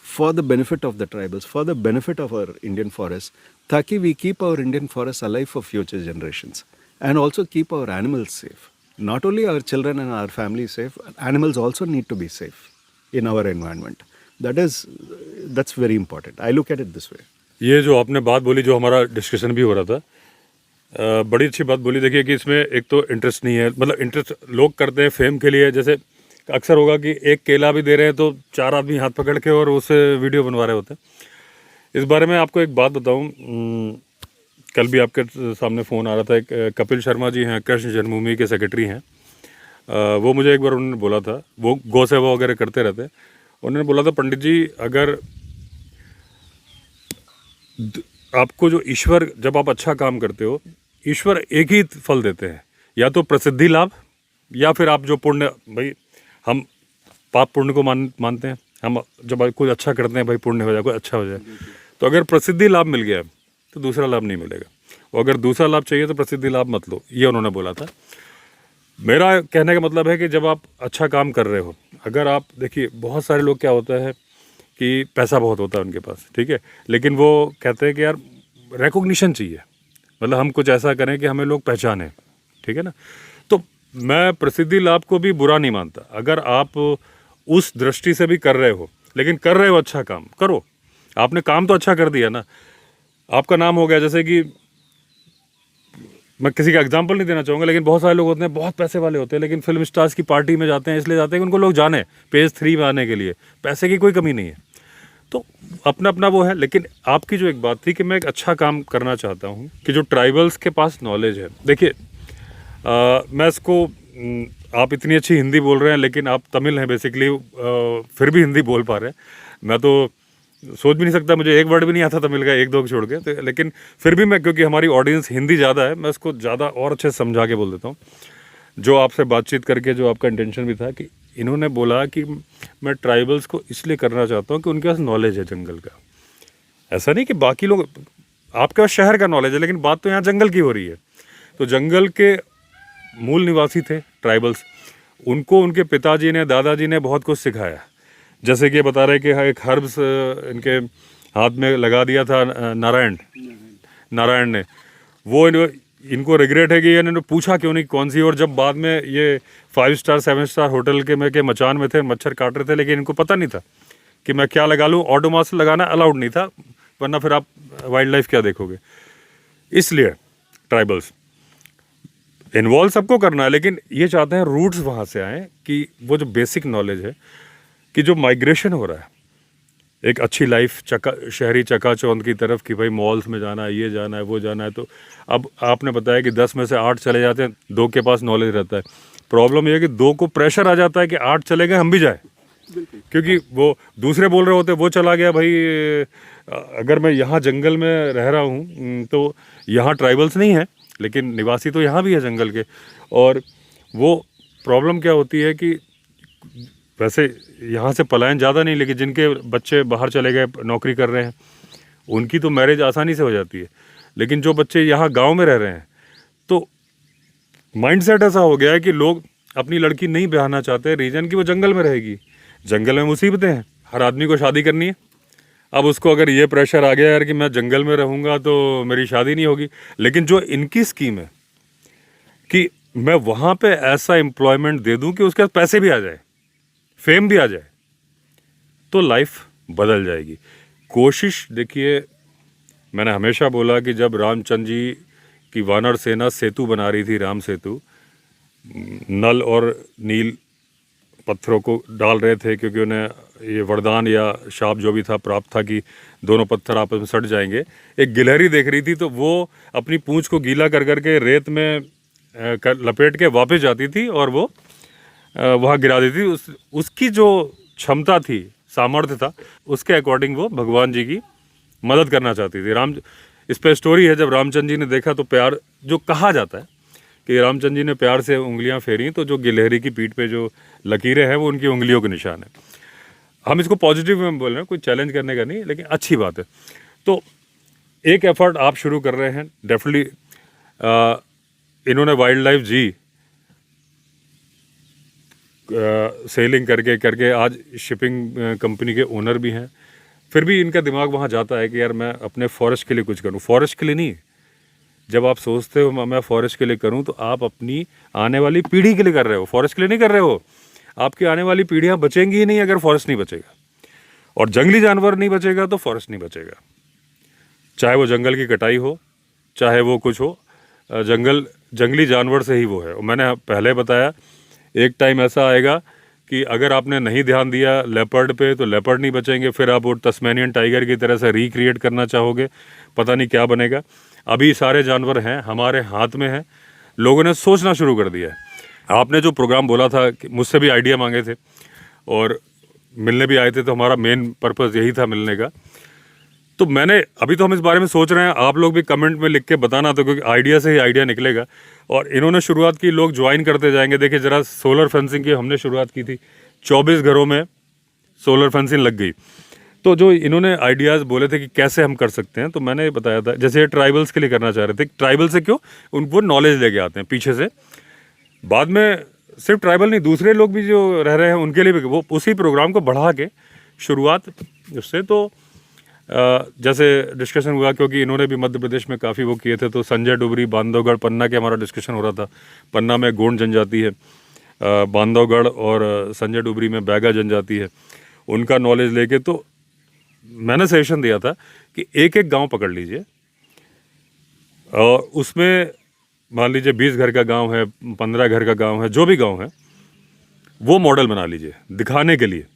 for the benefit of the tribals, for the benefit of our Indian forests, ताकि we keep our Indian forests alive for future generations, and also keep our animals safe. Not only our children and our families safe, animals also need to be safe in our environment. That's very important. I look at it this way. ये जो आपने बात बोली, जो हमारा discussion भी हो रहा था, बड़ी अच्छी बात बोली. देखिए कि इसमें एक तो इंटरेस्ट नहीं है, मतलब इंटरेस्ट लोग करते हैं फेम के लिए. जैसे अक्सर होगा कि एक केला भी दे रहे हैं तो 4 आदमी हाथ पकड़ के और उसे वीडियो बनवा रहे होते हैं. इस बारे में आपको एक बात बताऊं, कल भी आपके सामने फ़ोन आ रहा था. एक कपिल शर्मा जी हैं, कृष्ण जन्मभूमि के सेक्रेटरी हैं. वो मुझे एक बार उन्होंने बोला था, वो गौ सेवा वगैरह करते रहते हैं. उन्होंने बोला था, पंडित जी, अगर आपको जो ईश्वर, जब आप अच्छा काम करते हो, ईश्वर एक ही फल देते हैं, या तो प्रसिद्धि लाभ, या फिर आप जो पुण्य, भाई हम पाप पुण्य को मानते हैं, हम जब कोई अच्छा करते हैं, भाई पुण्य हो जाए, कोई अच्छा हो जाए, तो अगर प्रसिद्धि लाभ मिल गया तो दूसरा लाभ नहीं मिलेगा, और अगर दूसरा लाभ चाहिए तो प्रसिद्धि लाभ मत लो. ये उन्होंने बोला था. मेरा कहने का मतलब है कि जब आप अच्छा काम कर रहे हो, अगर आप देखिए, बहुत सारे लोग क्या होता है कि पैसा बहुत होता है उनके पास, ठीक है, लेकिन वो कहते हैं कि यार रिकॉग्निशन चाहिए, मतलब हम कुछ ऐसा करें कि हमें लोग पहचानें, ठीक है ना. तो मैं प्रसिद्धि लाभ को भी बुरा नहीं मानता. अगर आप उस दृष्टि से भी कर रहे हो, लेकिन कर रहे हो अच्छा काम, करो. आपने काम तो अच्छा कर दिया ना, आपका नाम हो गया. जैसे कि मैं किसी का एग्जांपल नहीं देना चाहूँगा, लेकिन बहुत सारे लोग होते हैं, बहुत पैसे वाले होते हैं, लेकिन फिल्म स्टार्स की पार्टी में जाते हैं, इसलिए जाते हैं कि उनको लोग जाने, पेज 3 में आने के लिए. पैसे की कोई कमी नहीं है, तो अपना अपना वो है. लेकिन आपकी जो एक बात थी कि मैं एक अच्छा काम करना चाहता हूँ, कि जो ट्राइबल्स के पास नॉलेज है. देखिए, मैं इसको, आप इतनी अच्छी हिंदी बोल रहे हैं, लेकिन आप तमिल हैं बेसिकली, फिर भी हिंदी बोल पा रहे हैं. मैं तो सोच भी नहीं सकता, मुझे एक वर्ड भी नहीं आता तमिल का, 1-2 छोड़ के. तो लेकिन फिर भी मैं, क्योंकि हमारी ऑडियंस हिंदी ज़्यादा है, मैं इसको ज़्यादा और अच्छे से समझा के बोल देता हूँ. जो आपसे बातचीत करके जो आपका इंटेंशन भी था, कि इन्होंने बोला कि मैं ट्राइबल्स को इसलिए करना चाहता हूँ कि उनके पास नॉलेज है जंगल का. ऐसा नहीं कि बाकी लोग, आपके पास शहर का नॉलेज है, लेकिन बात तो यहाँ जंगल की हो रही है. तो जंगल के मूल निवासी थे, ट्राइबल्स, उनको उनके पिताजी ने, दादाजी ने बहुत कुछ सिखाया। जैसे कि बता रहे कि एक हर्ब्स इनके हाथ में लगा दिया था नारायण ने, वो इनको रिग्रेट है कि इन्होंने पूछा क्यों नहीं कौन सी। और जब बाद में ये 5 स्टार 7 स्टार होटल के मचान में थे, मच्छर काट रहे थे, लेकिन इनको पता नहीं था कि मैं क्या लगा लूँ। ऑडोमॉस लगाना अलाउड नहीं था, वरना फिर आप वाइल्ड लाइफ क्या देखोगे। इसलिए ट्राइबल्स इन्वॉल्व सबको करना है, लेकिन ये चाहते हैं रूट्स वहाँ से आएँ कि वो जो बेसिक नॉलेज है कि जो माइग्रेशन हो रहा है एक अच्छी लाइफ शहरी चकाचौंध की तरफ कि भाई मॉल्स में जाना है, ये जाना है, वो जाना है। तो अब आपने बताया कि 10 में से 8 चले जाते हैं, 2 के पास नॉलेज रहता है। प्रॉब्लम ये है कि 2 को प्रेशर आ जाता है कि 8 चले गए, हम भी जाए, क्योंकि वो दूसरे बोल रहे होते वो चला गया भाई। अगर मैं यहाँ जंगल में रह रहा हूँ तो यहाँ ट्राइबल्स नहीं है, लेकिन निवासी तो यहाँ भी है जंगल के। और वो प्रॉब्लम क्या होती है कि वैसे यहाँ से पलायन ज़्यादा नहीं, लेकिन जिनके बच्चे बाहर चले गए नौकरी कर रहे हैं उनकी तो मैरिज आसानी से हो जाती है। लेकिन जो बच्चे यहाँ गांव में रह रहे हैं तो माइंडसेट ऐसा हो गया है कि लोग अपनी लड़की नहीं ब्याहना चाहते, रीजन कि वो जंगल में रहेगी। जंगल में मुसीबतें हैं, हर आदमी को शादी करनी है। अब उसको अगर ये प्रेशर आ गया यार कि मैं जंगल में रहूँगा तो मेरी शादी नहीं होगी। लेकिन जो इनकी स्कीम है कि मैं वहाँ पे ऐसा एम्प्लॉयमेंट दे दूँ कि उसके पास पैसे भी आ जाए, फेम भी आ जाए, तो लाइफ बदल जाएगी। कोशिश देखिए, मैंने हमेशा बोला कि जब रामचंद्र जी की वानर सेना सेतु बना रही थी, राम सेतु, नल और नील पत्थरों को डाल रहे थे क्योंकि उन्हें ये वरदान या शाप जो भी था प्राप्त था कि दोनों पत्थर आपस में सट जाएंगे। एक गिलहरी देख रही थी तो वो अपनी पूंछ को गीला कर करके रेत में लपेट के वापस जाती थी और वो वहाँ गिरा देती थी। उसकी जो क्षमता थी, सामर्थ्य था, उसके अकॉर्डिंग वो भगवान जी की मदद करना चाहती थी। इस पर स्टोरी है, जब रामचंद्र जी ने देखा तो प्यार, जो कहा जाता है कि रामचंद्र जी ने प्यार से उंगलियां फेरी तो जो गिलहरी की पीठ पे जो लकीरें हैं वो उनकी उंगलियों के निशान है। हम इसको पॉजिटिव में बोल रहे हैं, कोई चैलेंज करने का नहीं, लेकिन अच्छी बात है। तो एक एफर्ट आप शुरू कर रहे हैं, डेफिनेटली इन्होंने वाइल्ड लाइफ जी सेलिंग करके आज शिपिंग कंपनी के ओनर भी हैं। फिर भी इनका दिमाग वहाँ जाता है कि यार मैं अपने फॉरेस्ट के लिए कुछ करूँ। फॉरेस्ट के लिए नहीं, जब आप सोचते हो मैं फॉरेस्ट के लिए करूँ तो आप अपनी आने वाली पीढ़ी के लिए कर रहे हो, फॉरेस्ट के लिए नहीं कर रहे हो। आपकी आने वाली पीढ़ियाँ बचेंगी ही नहीं अगर फॉरेस्ट नहीं बचेगा, और जंगली जानवर नहीं बचेगा तो फॉरेस्ट नहीं बचेगा। चाहे वो जंगल की कटाई हो, चाहे वो कुछ हो, जंगली जानवर से ही वो है। और मैंने पहले बताया, एक टाइम ऐसा आएगा कि अगर आपने नहीं ध्यान दिया लेपर्ड पे तो लेपर्ड नहीं बचेंगे, फिर आप वो तस्मेनियन टाइगर की तरह से रिक्रिएट करना चाहोगे, पता नहीं क्या बनेगा। अभी सारे जानवर हैं, हमारे हाथ में हैं, लोगों ने सोचना शुरू कर दिया है। आपने जो प्रोग्राम बोला था कि मुझसे भी आइडिया मांगे थे और मिलने भी आए थे, तो हमारा मेन पर्पस यही था मिलने का। तो मैंने अभी तो हम इस बारे में सोच रहे हैं, आप लोग भी कमेंट में लिख के बताना, तो क्योंकि आइडिया से ही आइडिया निकलेगा। और इन्होंने शुरुआत की, लोग ज्वाइन करते जाएंगे। देखिए ज़रा, सोलर फेंसिंग की हमने शुरुआत की थी, 24 घरों में सोलर फेंसिंग लग गई। तो जो इन्होंने आइडियाज़ बोले थे कि कैसे हम कर सकते हैं, तो मैंने बताया था, जैसे ट्राइबल्स के लिए करना चाह रहे थे। ट्राइबल से क्यों, उनको नॉलेज लेके आते हैं पीछे से, बाद में सिर्फ ट्राइबल नहीं, दूसरे लोग भी जो रह रहे हैं उनके लिए भी वो उसी प्रोग्राम को बढ़ा के शुरुआत उससे। तो जैसे डिस्कशन हुआ, क्योंकि इन्होंने भी मध्य प्रदेश में काफ़ी वो किए थे, तो संजय डुबरी, बांधवगढ़, पन्ना के हमारा डिस्कशन हो रहा था। पन्ना में गोंड जनजाति है, बांधवगढ़ और संजय डुबरी में बैगा जनजाति है, उनका नॉलेज लेके तो मैंने सजेशन दिया था कि एक एक गांव पकड़ लीजिए और उसमें मान लीजिए 20 घर का गांव है, 15 घर का गांव है, जो भी गांव है वो मॉडल बना लीजिए दिखाने के लिए।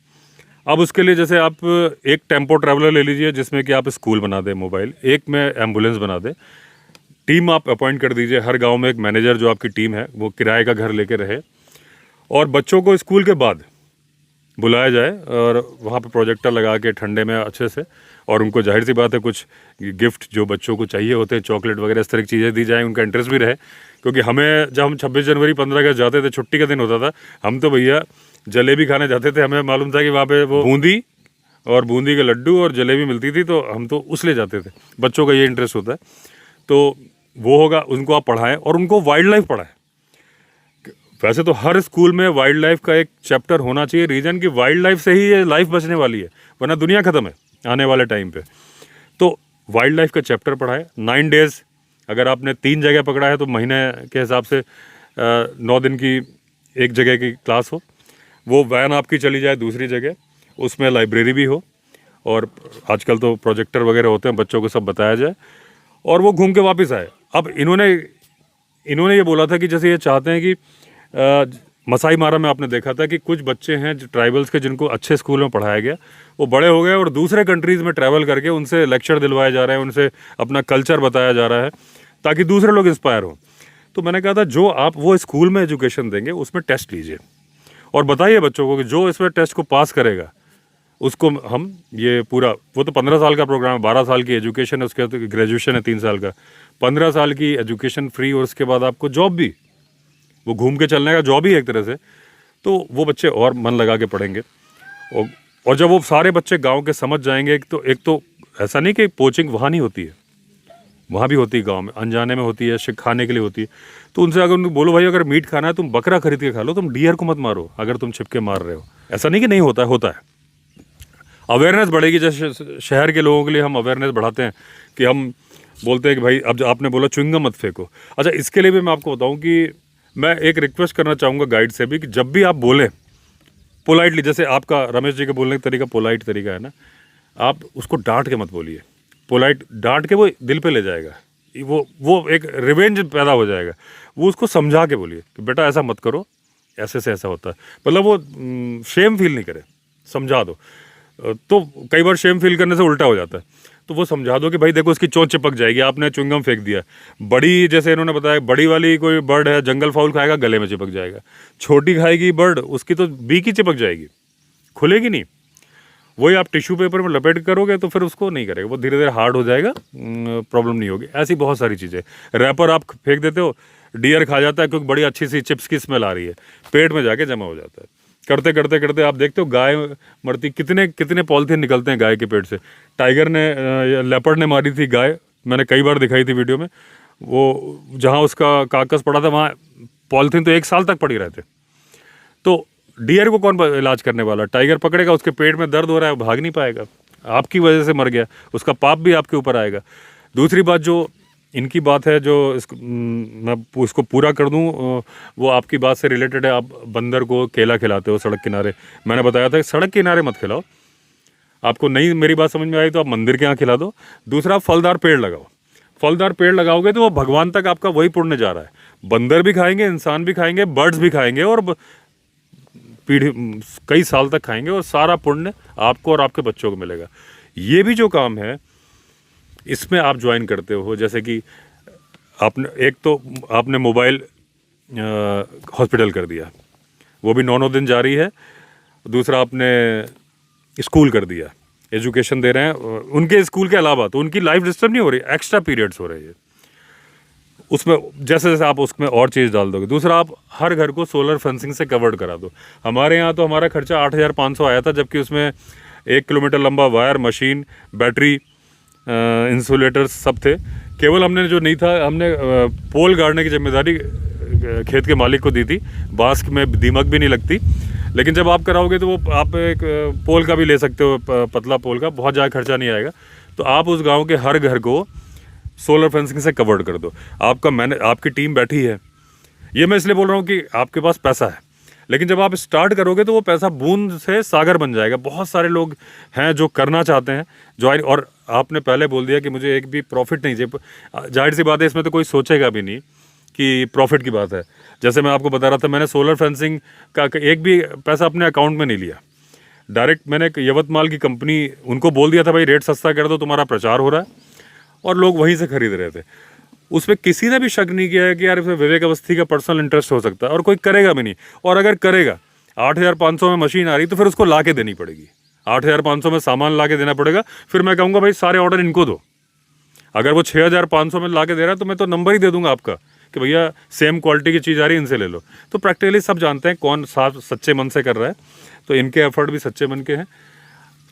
अब उसके लिए जैसे आप एक टेम्पो ट्रैवलर ले लीजिए जिसमें कि आप स्कूल बना दें मोबाइल, एक में एम्बुलेंस बना दें, टीम आप अपॉइंट कर दीजिए, हर गांव में एक मैनेजर जो आपकी टीम है वो किराए का घर लेके रहे, और बच्चों को स्कूल के बाद बुलाया जाए और वहाँ पे प्रोजेक्टर लगा के ठंडे में अच्छे से, और उनको जाहिर सी बात है कुछ गिफ्ट जो बच्चों को चाहिए होते हैं, चॉकलेट वगैरह इस तरह की चीज़ें दी जाएँ, उनका इंटरेस्ट भी रहे। क्योंकि हमें जब हम 26 जनवरी 15 अगस्त जाते थे, छुट्टी का दिन होता था, हम तो भैया जलेबी खाने जाते थे। हमें मालूम था कि वहाँ पे वो बूंदी और बूंदी के लड्डू और जलेबी मिलती थी, तो हम तो उस ले जाते थे। बच्चों का ये इंटरेस्ट होता है, तो वो होगा, उनको आप पढ़ाएं और उनको वाइल्ड लाइफ पढ़ाएं। वैसे तो हर स्कूल में वाइल्ड लाइफ का एक चैप्टर होना चाहिए, रीजन कि वाइल्ड लाइफ से ही ये लाइफ बचने वाली है, वरना दुनिया ख़त्म है आने वाले टाइम पे। तो वाइल्ड लाइफ का चैप्टर पढ़ाए 9 डेज़, अगर आपने 3 जगह पकड़ा है तो महीने के हिसाब से 9 दिन की एक जगह की क्लास हो, वो वैन आपकी चली जाए दूसरी जगह, उसमें लाइब्रेरी भी हो, और आजकल तो प्रोजेक्टर वगैरह होते हैं, बच्चों को सब बताया जाए और वो घूम के वापस आए। अब इन्होंने ये बोला था कि जैसे ये चाहते हैं कि मसाई मारा में आपने देखा था कि कुछ बच्चे हैं जो ट्राइबल्स के, जिनको अच्छे स्कूल में पढ़ाया गया, वो बड़े हो गए और दूसरे कंट्रीज़ में ट्रैवल करके उनसे लेक्चर दिलवाए जा रहे हैं, उनसे अपना कल्चर बताया जा रहा है ताकि दूसरे लोग इंस्पायर हों। तो मैंने कहा था जो आप वो स्कूल में एजुकेशन देंगे उसमें टेस्ट लीजिए और बताइए बच्चों को कि जो इसमें टेस्ट को पास करेगा उसको हम ये पूरा, वो तो 15 साल का प्रोग्राम है, 12 साल की एजुकेशन है, उसके बाद ग्रेजुएशन है 3 साल का, 15 साल की एजुकेशन फ्री, और उसके बाद आपको जॉब भी, वो घूम के चलने का जॉब ही एक तरह से। तो वो बच्चे और मन लगा के पढ़ेंगे। और जब वो सारे बच्चे गांव के समझ जाएंगे, तो एक तो ऐसा नहीं कि कोचिंग वहाँ नहीं होती है, वहाँ भी होती है, गांव में अनजाने में होती है, खाने के लिए होती है। तो उनसे अगर उनको बोलो भाई अगर मीट खाना है तुम बकरा खरीद के खा लो, तुम डियर को मत मारो अगर तुम छिपके मार रहे हो। ऐसा नहीं कि नहीं होता है, होता है। अवेयरनेस बढ़ेगी, जैसे शहर के लोगों के लिए हम अवेयरनेस बढ़ाते हैं कि हम बोलते हैं कि भाई अब आपने बोला च्युइंगम मत फेंको। अच्छा, इसके लिए भी मैं आपको बताऊं कि मैं एक रिक्वेस्ट करना चाहूँगा गाइड से भी कि जब भी आप बोलें पोलाइटली, जैसे आपका रमेश जी के बोलने का तरीका पोलाइट तरीका है ना, आप उसको डांट के मत बोलिए। पोलाइट डांट के वो दिल पे ले जाएगा, वो एक रिवेंज पैदा हो जाएगा। वो उसको समझा के बोलिए कि बेटा ऐसा मत करो, ऐसे से ऐसा होता है, मतलब वो शेम फील नहीं करे, समझा दो। तो कई बार शेम फील करने से उल्टा हो जाता है, तो वो समझा दो कि भाई देखो उसकी चोंच चिपक जाएगी, आपने च्युइंगम फेंक दिया। बड़ी, जैसे इन्होंने बताया, बड़ी वाली कोई बर्ड है, जंगल फाउल खाएगा, गले में चिपक जाएगा। छोटी खाएगी बर्ड, उसकी तो बीक ही चिपक जाएगी, खुलेगी नहीं। वही आप टिश्यू पेपर में लपेट करोगे तो फिर उसको नहीं करेगा, वो धीरे धीरे हार्ड हो जाएगा, प्रॉब्लम नहीं होगी। ऐसी बहुत सारी चीज़ें। रैपर आप फेंक देते हो, डियर खा जाता है क्योंकि बड़ी अच्छी सी चिप्स की स्मेल आ रही है, पेट में जाके जमा हो जाता है। करते करते करते आप देखते हो गाय मरती, कितने कितने पॉलीथीन निकलते हैं गाय के पेट से। टाइगर ने, लेपर्ड ने मारी थी गाय, मैंने कई बार दिखाई थी वीडियो में। वो जहाँ उसका कागज पड़ा था वहाँ पॉलीथीन तो 1 साल तक पड़ी रहते। तो डियर को कौन इलाज करने वाला? टाइगर पकड़ेगा, उसके पेट में दर्द हो रहा है, भाग नहीं पाएगा, आपकी वजह से मर गया, उसका पाप भी आपके ऊपर आएगा। दूसरी बात जो इनकी बात है, जो मैं उसको पूरा कर दूं, वो आपकी बात से रिलेटेड है। आप बंदर को केला खिलाते हो सड़क किनारे, मैंने बताया था कि सड़क किनारे मत खिलाओ। आपको नहीं मेरी बात समझ में आई तो आप मंदिर के यहाँ खिला दो। दूसरा, फलदार पेड़ लगाओ। फलदार पेड़ लगाओगे तो वो भगवान तक आपका वही पुण्य जा रहा है। बंदर भी खाएंगे, इंसान भी खाएंगे, बर्ड्स भी खाएंगे, और पीढ़ी कई साल तक खाएंगे, और सारा पुण्य आपको और आपके बच्चों को मिलेगा। ये भी जो काम है इसमें आप ज्वाइन करते हो, जैसे कि आपने एक तो आपने मोबाइल हॉस्पिटल कर दिया, वो भी 9 दिन जारी है। दूसरा, आपने स्कूल कर दिया, एजुकेशन दे रहे हैं उनके स्कूल के अलावा, तो उनकी लाइफ डिस्टर्ब नहीं हो रही, एक्स्ट्रा पीरियड्स हो रहे हैं उसमें। जैसे जैसे आप उसमें और चीज़ डाल दोगे। दूसरा, आप हर घर को सोलर फेंसिंग से कवर्ड करा दो। हमारे यहाँ तो हमारा खर्चा 8,500 आया था, जबकि उसमें 1 किलोमीटर लंबा वायर, मशीन, बैटरी, इंसुलेटर्स सब थे। केवल हमने जो नहीं था, हमने पोल गाड़ने की जिम्मेदारी खेत के मालिक को दी थी। बांस में दीमक भी नहीं लगती, लेकिन जब आप कराओगे तो वो आप एक पोल का भी ले सकते हो, पतला पोल का, बहुत ज़्यादा खर्चा नहीं आएगा। तो आप उस गांव के हर घर को सोलर फेंसिंग से कवर्ड कर दो। आपकी टीम बैठी है। ये मैं इसलिए बोल रहा हूँ कि आपके पास पैसा है, लेकिन जब आप स्टार्ट करोगे तो वो पैसा बूंद से सागर बन जाएगा। बहुत सारे लोग हैं जो करना चाहते हैं ज्वाइन, और आपने पहले बोल दिया कि मुझे एक भी प्रॉफिट नहीं चाहिए। जाहिर सी बात है, इसमें तो कोई सोचेगा भी नहीं कि प्रॉफिट की बात है। जैसे मैं आपको बता रहा था, मैंने सोलर फेंसिंग का एक भी पैसा अपने अकाउंट में नहीं लिया। डायरेक्ट मैंने एक यवतमाल की कंपनी, उनको बोल दिया था भाई रेट सस्ता कर दो, तुम्हारा प्रचार हो रहा है, और लोग वहीं से खरीद रहे थे। उसमें किसी ने भी शक नहीं किया है कि यार इसमें विवेक अवस्थी का पर्सनल इंटरेस्ट हो सकता है, और कोई करेगा भी नहीं। और अगर करेगा, 8,500 में मशीन आ रही तो फिर उसको ला के देनी पड़ेगी, 8,500 में सामान ला के देना पड़ेगा। फिर मैं कहूँगा भाई सारे ऑर्डर इनको दो। अगर वो 6,500 में ला के दे रहा है तो मैं तो नंबर ही दे दूंगा आपका कि भैया सेम क्वालिटी की चीज़ आ रही है, इनसे ले लो। तो प्रैक्टिकली सब जानते हैं कौन साफ सच्चे मन से कर रहा है, तो इनके एफर्ट भी सच्चे मन के हैं।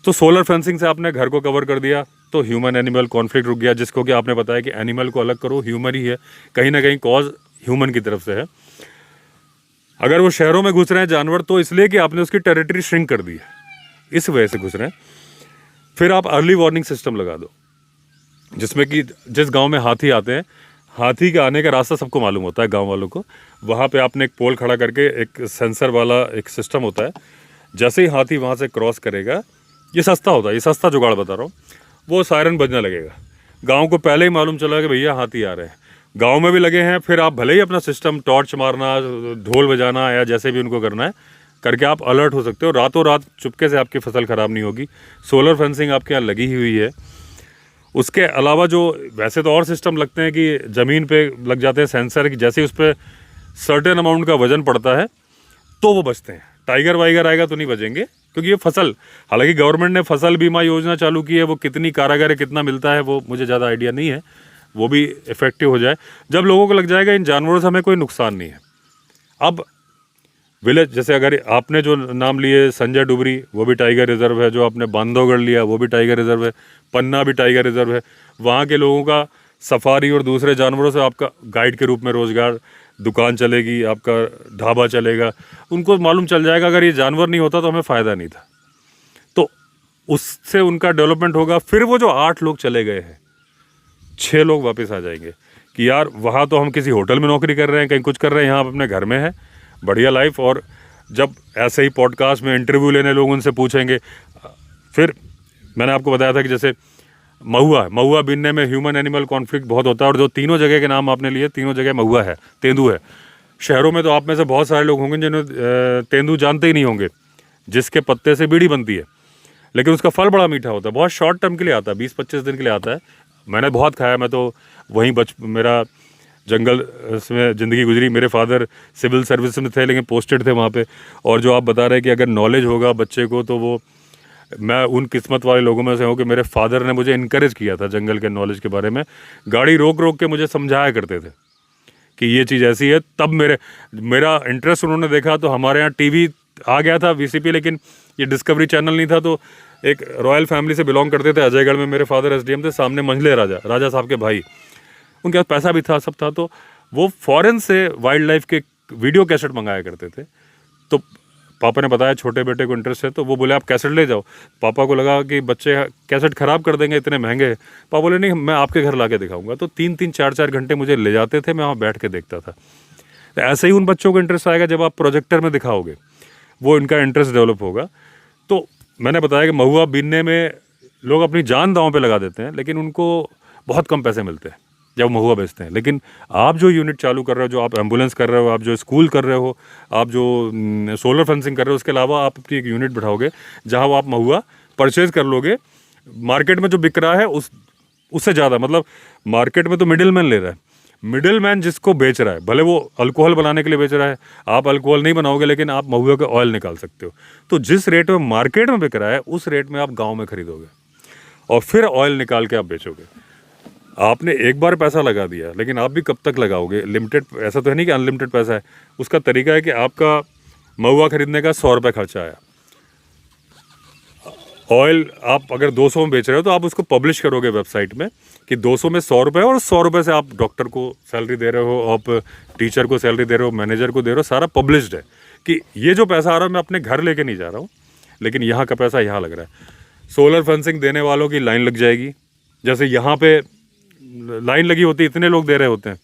तो सोलर फेंसिंग से आपने घर को कवर कर दिया, तो ह्यूमन एनिमल कॉन्फ्लिक्ट रुक गया, जिसको कि आपने बताया कि एनिमल को अलग करो, ह्यूमन ही है, कहीं ना कहीं कॉज ह्यूमन की तरफ से है। अगर वो शहरों में घुस रहे हैं जानवर तो इसलिए कि आपने उसकी टेरिटरी श्रिंक कर दी है, इस वजह से घुस रहे हैं। फिर आप अर्ली वार्निंग सिस्टम लगा दो, जिसमें कि जिस गांव में हाथी आते हैं, हाथी के आने का रास्ता सबको मालूम होता है गांव वालों को। वहाँ पे आपने एक पोल खड़ा करके एक सेंसर वाला एक सिस्टम होता है, जैसे ही हाथी वहाँ से क्रॉस करेगा, ये सस्ता होता है, ये सस्ता जुगाड़ बता रहा हूँ, वो सायरन बजने लगेगा। गांव को पहले ही मालूम चला कि भैया हाथी आ रहे हैं, गांव में भी लगे हैं। फिर आप भले ही अपना सिस्टम टॉर्च मारना, ढोल बजाना या जैसे भी उनको करना है करके आप अलर्ट हो सकते हो। रातों रात चुपके से आपकी फसल ख़राब नहीं होगी। सोलर फेंसिंग आपके यहाँ लगी हुई है। उसके अलावा जो वैसे तो और सिस्टम लगते हैं कि ज़मीन पे लग जाते हैं सेंसर, कि जैसे ही उस पर सर्टेन अमाउंट का वजन पड़ता है तो वो बचते हैं। टाइगर वाइगर आएगा तो नहीं बचेंगे, क्योंकि ये फसल, हालांकि गवर्नमेंट ने फसल बीमा योजना चालू की है, वो कितनी कारगर है, कितना मिलता है, वो मुझे ज़्यादा आइडिया नहीं है, वो भी इफेक्टिव हो जाए। जब लोगों को लग जाएगा इन जानवरों से हमें कोई नुकसान नहीं है। अब विलेज, जैसे अगर आपने जो नाम लिए संजय डुबरी, वो भी टाइगर रिजर्व है, जो आपने बांधवगढ़ लिया वो भी टाइगर रिजर्व है, पन्ना भी टाइगर रिजर्व है। वहाँ के लोगों का सफारी और दूसरे जानवरों से आपका गाइड के रूप में रोजगार, दुकान चलेगी, आपका ढाबा चलेगा। उनको मालूम चल जाएगा अगर ये जानवर नहीं होता तो हमें फ़ायदा नहीं था, तो उससे उनका डेवलपमेंट होगा। फिर वो जो 8 लोग चले गए हैं, 6 लोग वापस आ जाएंगे कि यार वहाँ तो हम किसी होटल में नौकरी कर रहे हैं, कहीं कुछ कर रहे हैं, यहाँ आप अपने घर में है, बढ़िया लाइफ। और जब ऐसे ही पॉडकास्ट में इंटरव्यू लेने लोग उनसे पूछेंगे, फिर मैंने आपको बताया था कि जैसे महुआ बीनने में ह्यूमन एनिमल कॉन्फ्लिक्ट बहुत होता है, और जो तीनों जगह के नाम आपने लिए, तीनों जगह महुआ है, तेंदू है। शहरों में तो आप में से बहुत सारे लोग होंगे जिन्हें तेंदू जानते ही नहीं होंगे, जिसके पत्ते से बीड़ी बनती है, लेकिन उसका फल बड़ा मीठा होता है। बहुत शॉर्ट टर्म के लिए आता है, 20-25 दिन के लिए आता है। मैंने बहुत खाया, मैं तो वहीं मेरा जंगल में ज़िंदगी गुजरी। मेरे फादर सिविल सर्विस में थे, लेकिन पोस्टेड थे वहाँ पे। और जो आप बता रहे हैं कि अगर नॉलेज होगा बच्चे को, तो वो मैं उन किस्मत वाले लोगों में से हूँ कि मेरे फादर ने मुझे इनकरेज किया था जंगल के नॉलेज के बारे में। गाड़ी रोक रोक के मुझे समझाया करते थे कि ये चीज़ ऐसी है। तब मेरा इंटरेस्ट उन्होंने देखा, तो हमारे यहाँ टीवी आ गया था, वीसीपी, लेकिन ये डिस्कवरी चैनल नहीं था। तो एक रॉयल फैमिली से बिलोंग करते थे, अजयगढ़ में मेरे फादर एसडीएम थे, सामने मंझले राजा साहब के भाई, उनके पास पैसा भी था, सब था। तो वो फॉरेन से वाइल्ड लाइफ के वीडियो कैसेट मंगाया करते थे। तो पापा ने बताया छोटे बेटे को इंटरेस्ट है, तो वो बोले आप कैसेट ले जाओ। पापा को लगा कि बच्चे कैसेट ख़राब कर देंगे, इतने महंगे। पापा बोले नहीं, मैं आपके घर ला के दिखाऊंगा। तो 3-3, 4-4 घंटे मुझे ले जाते थे, मैं वहाँ बैठ के देखता था। तो ऐसे ही उन बच्चों को इंटरेस्ट आएगा जब आप प्रोजेक्टर में दिखाओगे, वो इनका इंटरेस्ट डेवलप होगा। तो मैंने बताया कि महुआ बीनने में लोग अपनी जान दांव पे लगा देते हैं, लेकिन उनको बहुत कम पैसे मिलते हैं जब महुआ बेचते हैं। लेकिन आप जो यूनिट चालू कर रहे हो, जो आप एम्बुलेंस कर रहे हो, आप जो स्कूल कर रहे हो, आप जो सोलर फेंसिंग कर रहे हो, उसके अलावा आप अपनी एक यूनिट बढ़ाओगे जहाँ वो आप महुआ परचेज कर लोगे। मार्केट में जो बिक रहा है उससे ज़्यादा, मतलब मार्केट में तो मिडिल मैन ले रहा है। मिडिल मैन जिसको बेच रहा है, भले वो अल्कोहल बनाने के लिए बेच रहा है, आप अल्कोहल नहीं बनाओगे, लेकिन आप महुआ का ऑयल निकाल सकते हो। तो जिस रेट में मार्केट में बिक रहा है, उस रेट में आप गाँव में खरीदोगे और फिर ऑयल निकाल के आप बेचोगे। आपने एक बार पैसा लगा दिया, लेकिन आप भी कब तक लगाओगे? लिमिटेड, ऐसा तो है नहीं कि अनलिमिटेड पैसा है। उसका तरीका है कि आपका महुआ खरीदने का 100 रुपये खर्चा आया, ऑयल आप अगर 200 में बेच रहे हो तो आप उसको पब्लिश करोगे वेबसाइट में कि 200 में 100 रुपये, और 100 रुपये से आप डॉक्टर को सैलरी दे रहे हो, आप टीचर को सैलरी दे रहे हो, मैनेजर को दे रहे हो, सारा पब्लिश्ड है कि ये जो पैसा आ रहा है मैं अपने घर लेके नहीं जा रहा हूँ, लेकिन यहाँ का पैसा यहाँ लग रहा है। सोलर फेंसिंग देने वालों की लाइन लग जाएगी, जैसे यहाँ पे लाइन लगी होती, इतने लोग दे रहे होते हैं,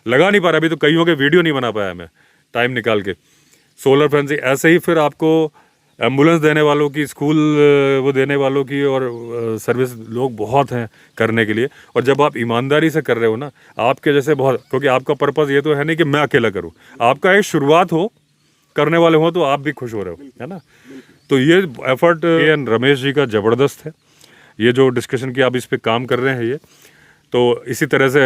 लगा नहीं पा रहा। अभी तो कईयों के वीडियो नहीं बना पाया मैं टाइम निकाल के। सोलर फेंसिंग ऐसे ही, फिर आपको एम्बुलेंस देने वालों की, स्कूल वो देने वालों की, और सर्विस लोग बहुत हैं करने के लिए। और जब आप ईमानदारी से कर रहे हो ना, आपके जैसे बहुत, क्योंकि आपका पर्पज़ ये तो है नहीं कि मैं अकेला करूँ, आपका एक शुरुआत हो, करने वाले हो तो आप भी खुश हो रहे हो, है ना। तो ये एफर्ट एन रमेश जी का ज़बरदस्त है। ये जो डिस्कशन की आप इस पर काम कर रहे हैं, ये तो इसी तरह से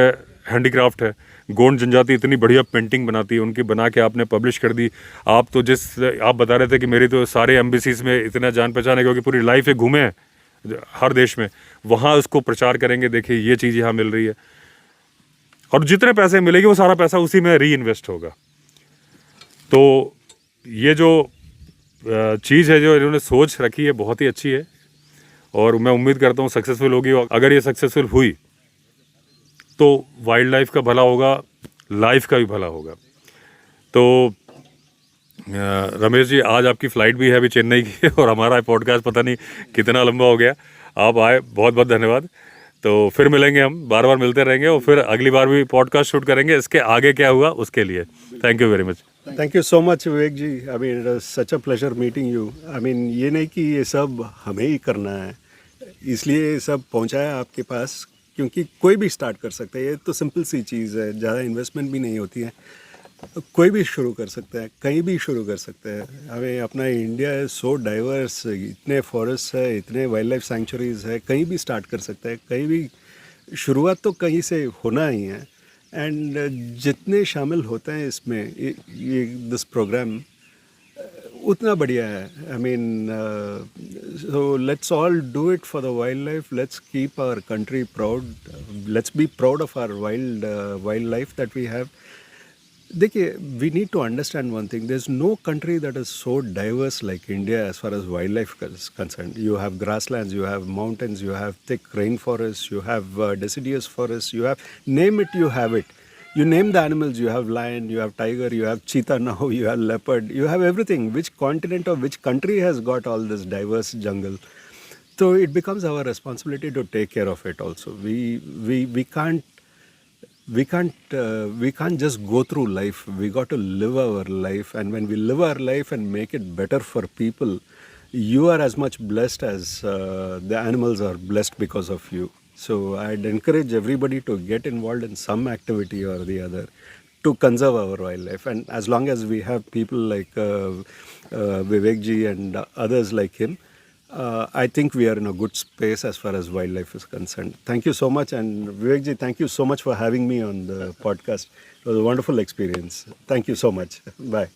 हैंडीक्राफ्ट है। गोंड जनजाति इतनी बढ़िया पेंटिंग बनाती है, उनकी बना के आपने पब्लिश कर दी। आप तो आप बता रहे थे कि मेरी तो सारे एम्बेसीज में इतना जान पहचान है, क्योंकि पूरी लाइफ घूमे हैं हर देश में, वहाँ उसको प्रचार करेंगे, देखिए ये चीज़ यहाँ मिल रही है। और जितने पैसे मिलेगी वो सारा पैसा उसी में री इन्वेस्ट होगा। तो ये जो चीज़ है, जो इन्होंने सोच रखी है, बहुत ही अच्छी है, और मैं उम्मीद करता हूँ सक्सेसफुल होगी। और अगर ये सक्सेसफुल हुई तो वाइल्ड लाइफ का भला होगा, लाइफ का भी भला होगा। तो रमेश जी, आज आपकी फ़्लाइट भी है अभी चेन्नई की और हमारा पॉडकास्ट पता नहीं कितना लंबा हो गया। आप आए, बहुत बहुत धन्यवाद। तो फिर मिलेंगे, हम बार बार मिलते रहेंगे और फिर अगली बार भी पॉडकास्ट शूट करेंगे। इसके आगे क्या हुआ उसके लिए thank you very much. Thank you so much Vivek ji. I mean it such a pleasure meeting you. I mean ये नहीं कि ये सब हमें ही करना है, इसलिए ये सब पहुंचाया आपके पास, क्योंकि कोई भी स्टार्ट कर सकता है। ये तो सिंपल सी चीज़ है, ज़्यादा इन्वेस्टमेंट भी नहीं होती है, कोई भी शुरू कर सकता है, कहीं भी शुरू कर सकता है। हमें अपना इंडिया है सो डाइवर्स, इतने फॉरेस्ट है, इतने वाइल्ड लाइफ सेंचुरीज है, कहीं भी स्टार्ट कर सकता है, कहीं भी शुरुआत तो कहीं से होना ही है। एंड जितने शामिल होते हैं इसमें, ये दिस प्रोग्राम उतना बढ़िया है। I mean so let's all do it for the wild life, let's keep our country proud, let's be proud of our wild life that we have. देखिए, we need to understand one thing, there is no country that is so diverse like India as far as wild life is concern. You have grasslands, you have mountains, you have thick rainforests, you have deciduous forests, you have, name it, you have it. You name the animals, you have lion, you have tiger, you have cheetah now, you have leopard, you have everything. Which continent or which country has got all this diverse jungle? So it becomes our responsibility to take care of it also. We can't just go through life. We got to live our life, and when we live our life and make it better for people, you are as much blessed as the animals are blessed because of you. So I'd encourage everybody to get involved in some activity or the other to conserve our wildlife. And as long as we have people like Vivek ji and others like him, I think we are in a good space as far as wildlife is concerned. Thank you so much. And Vivek ji, thank you so much for having me on the podcast. It was a wonderful experience. Thank you so much. Bye.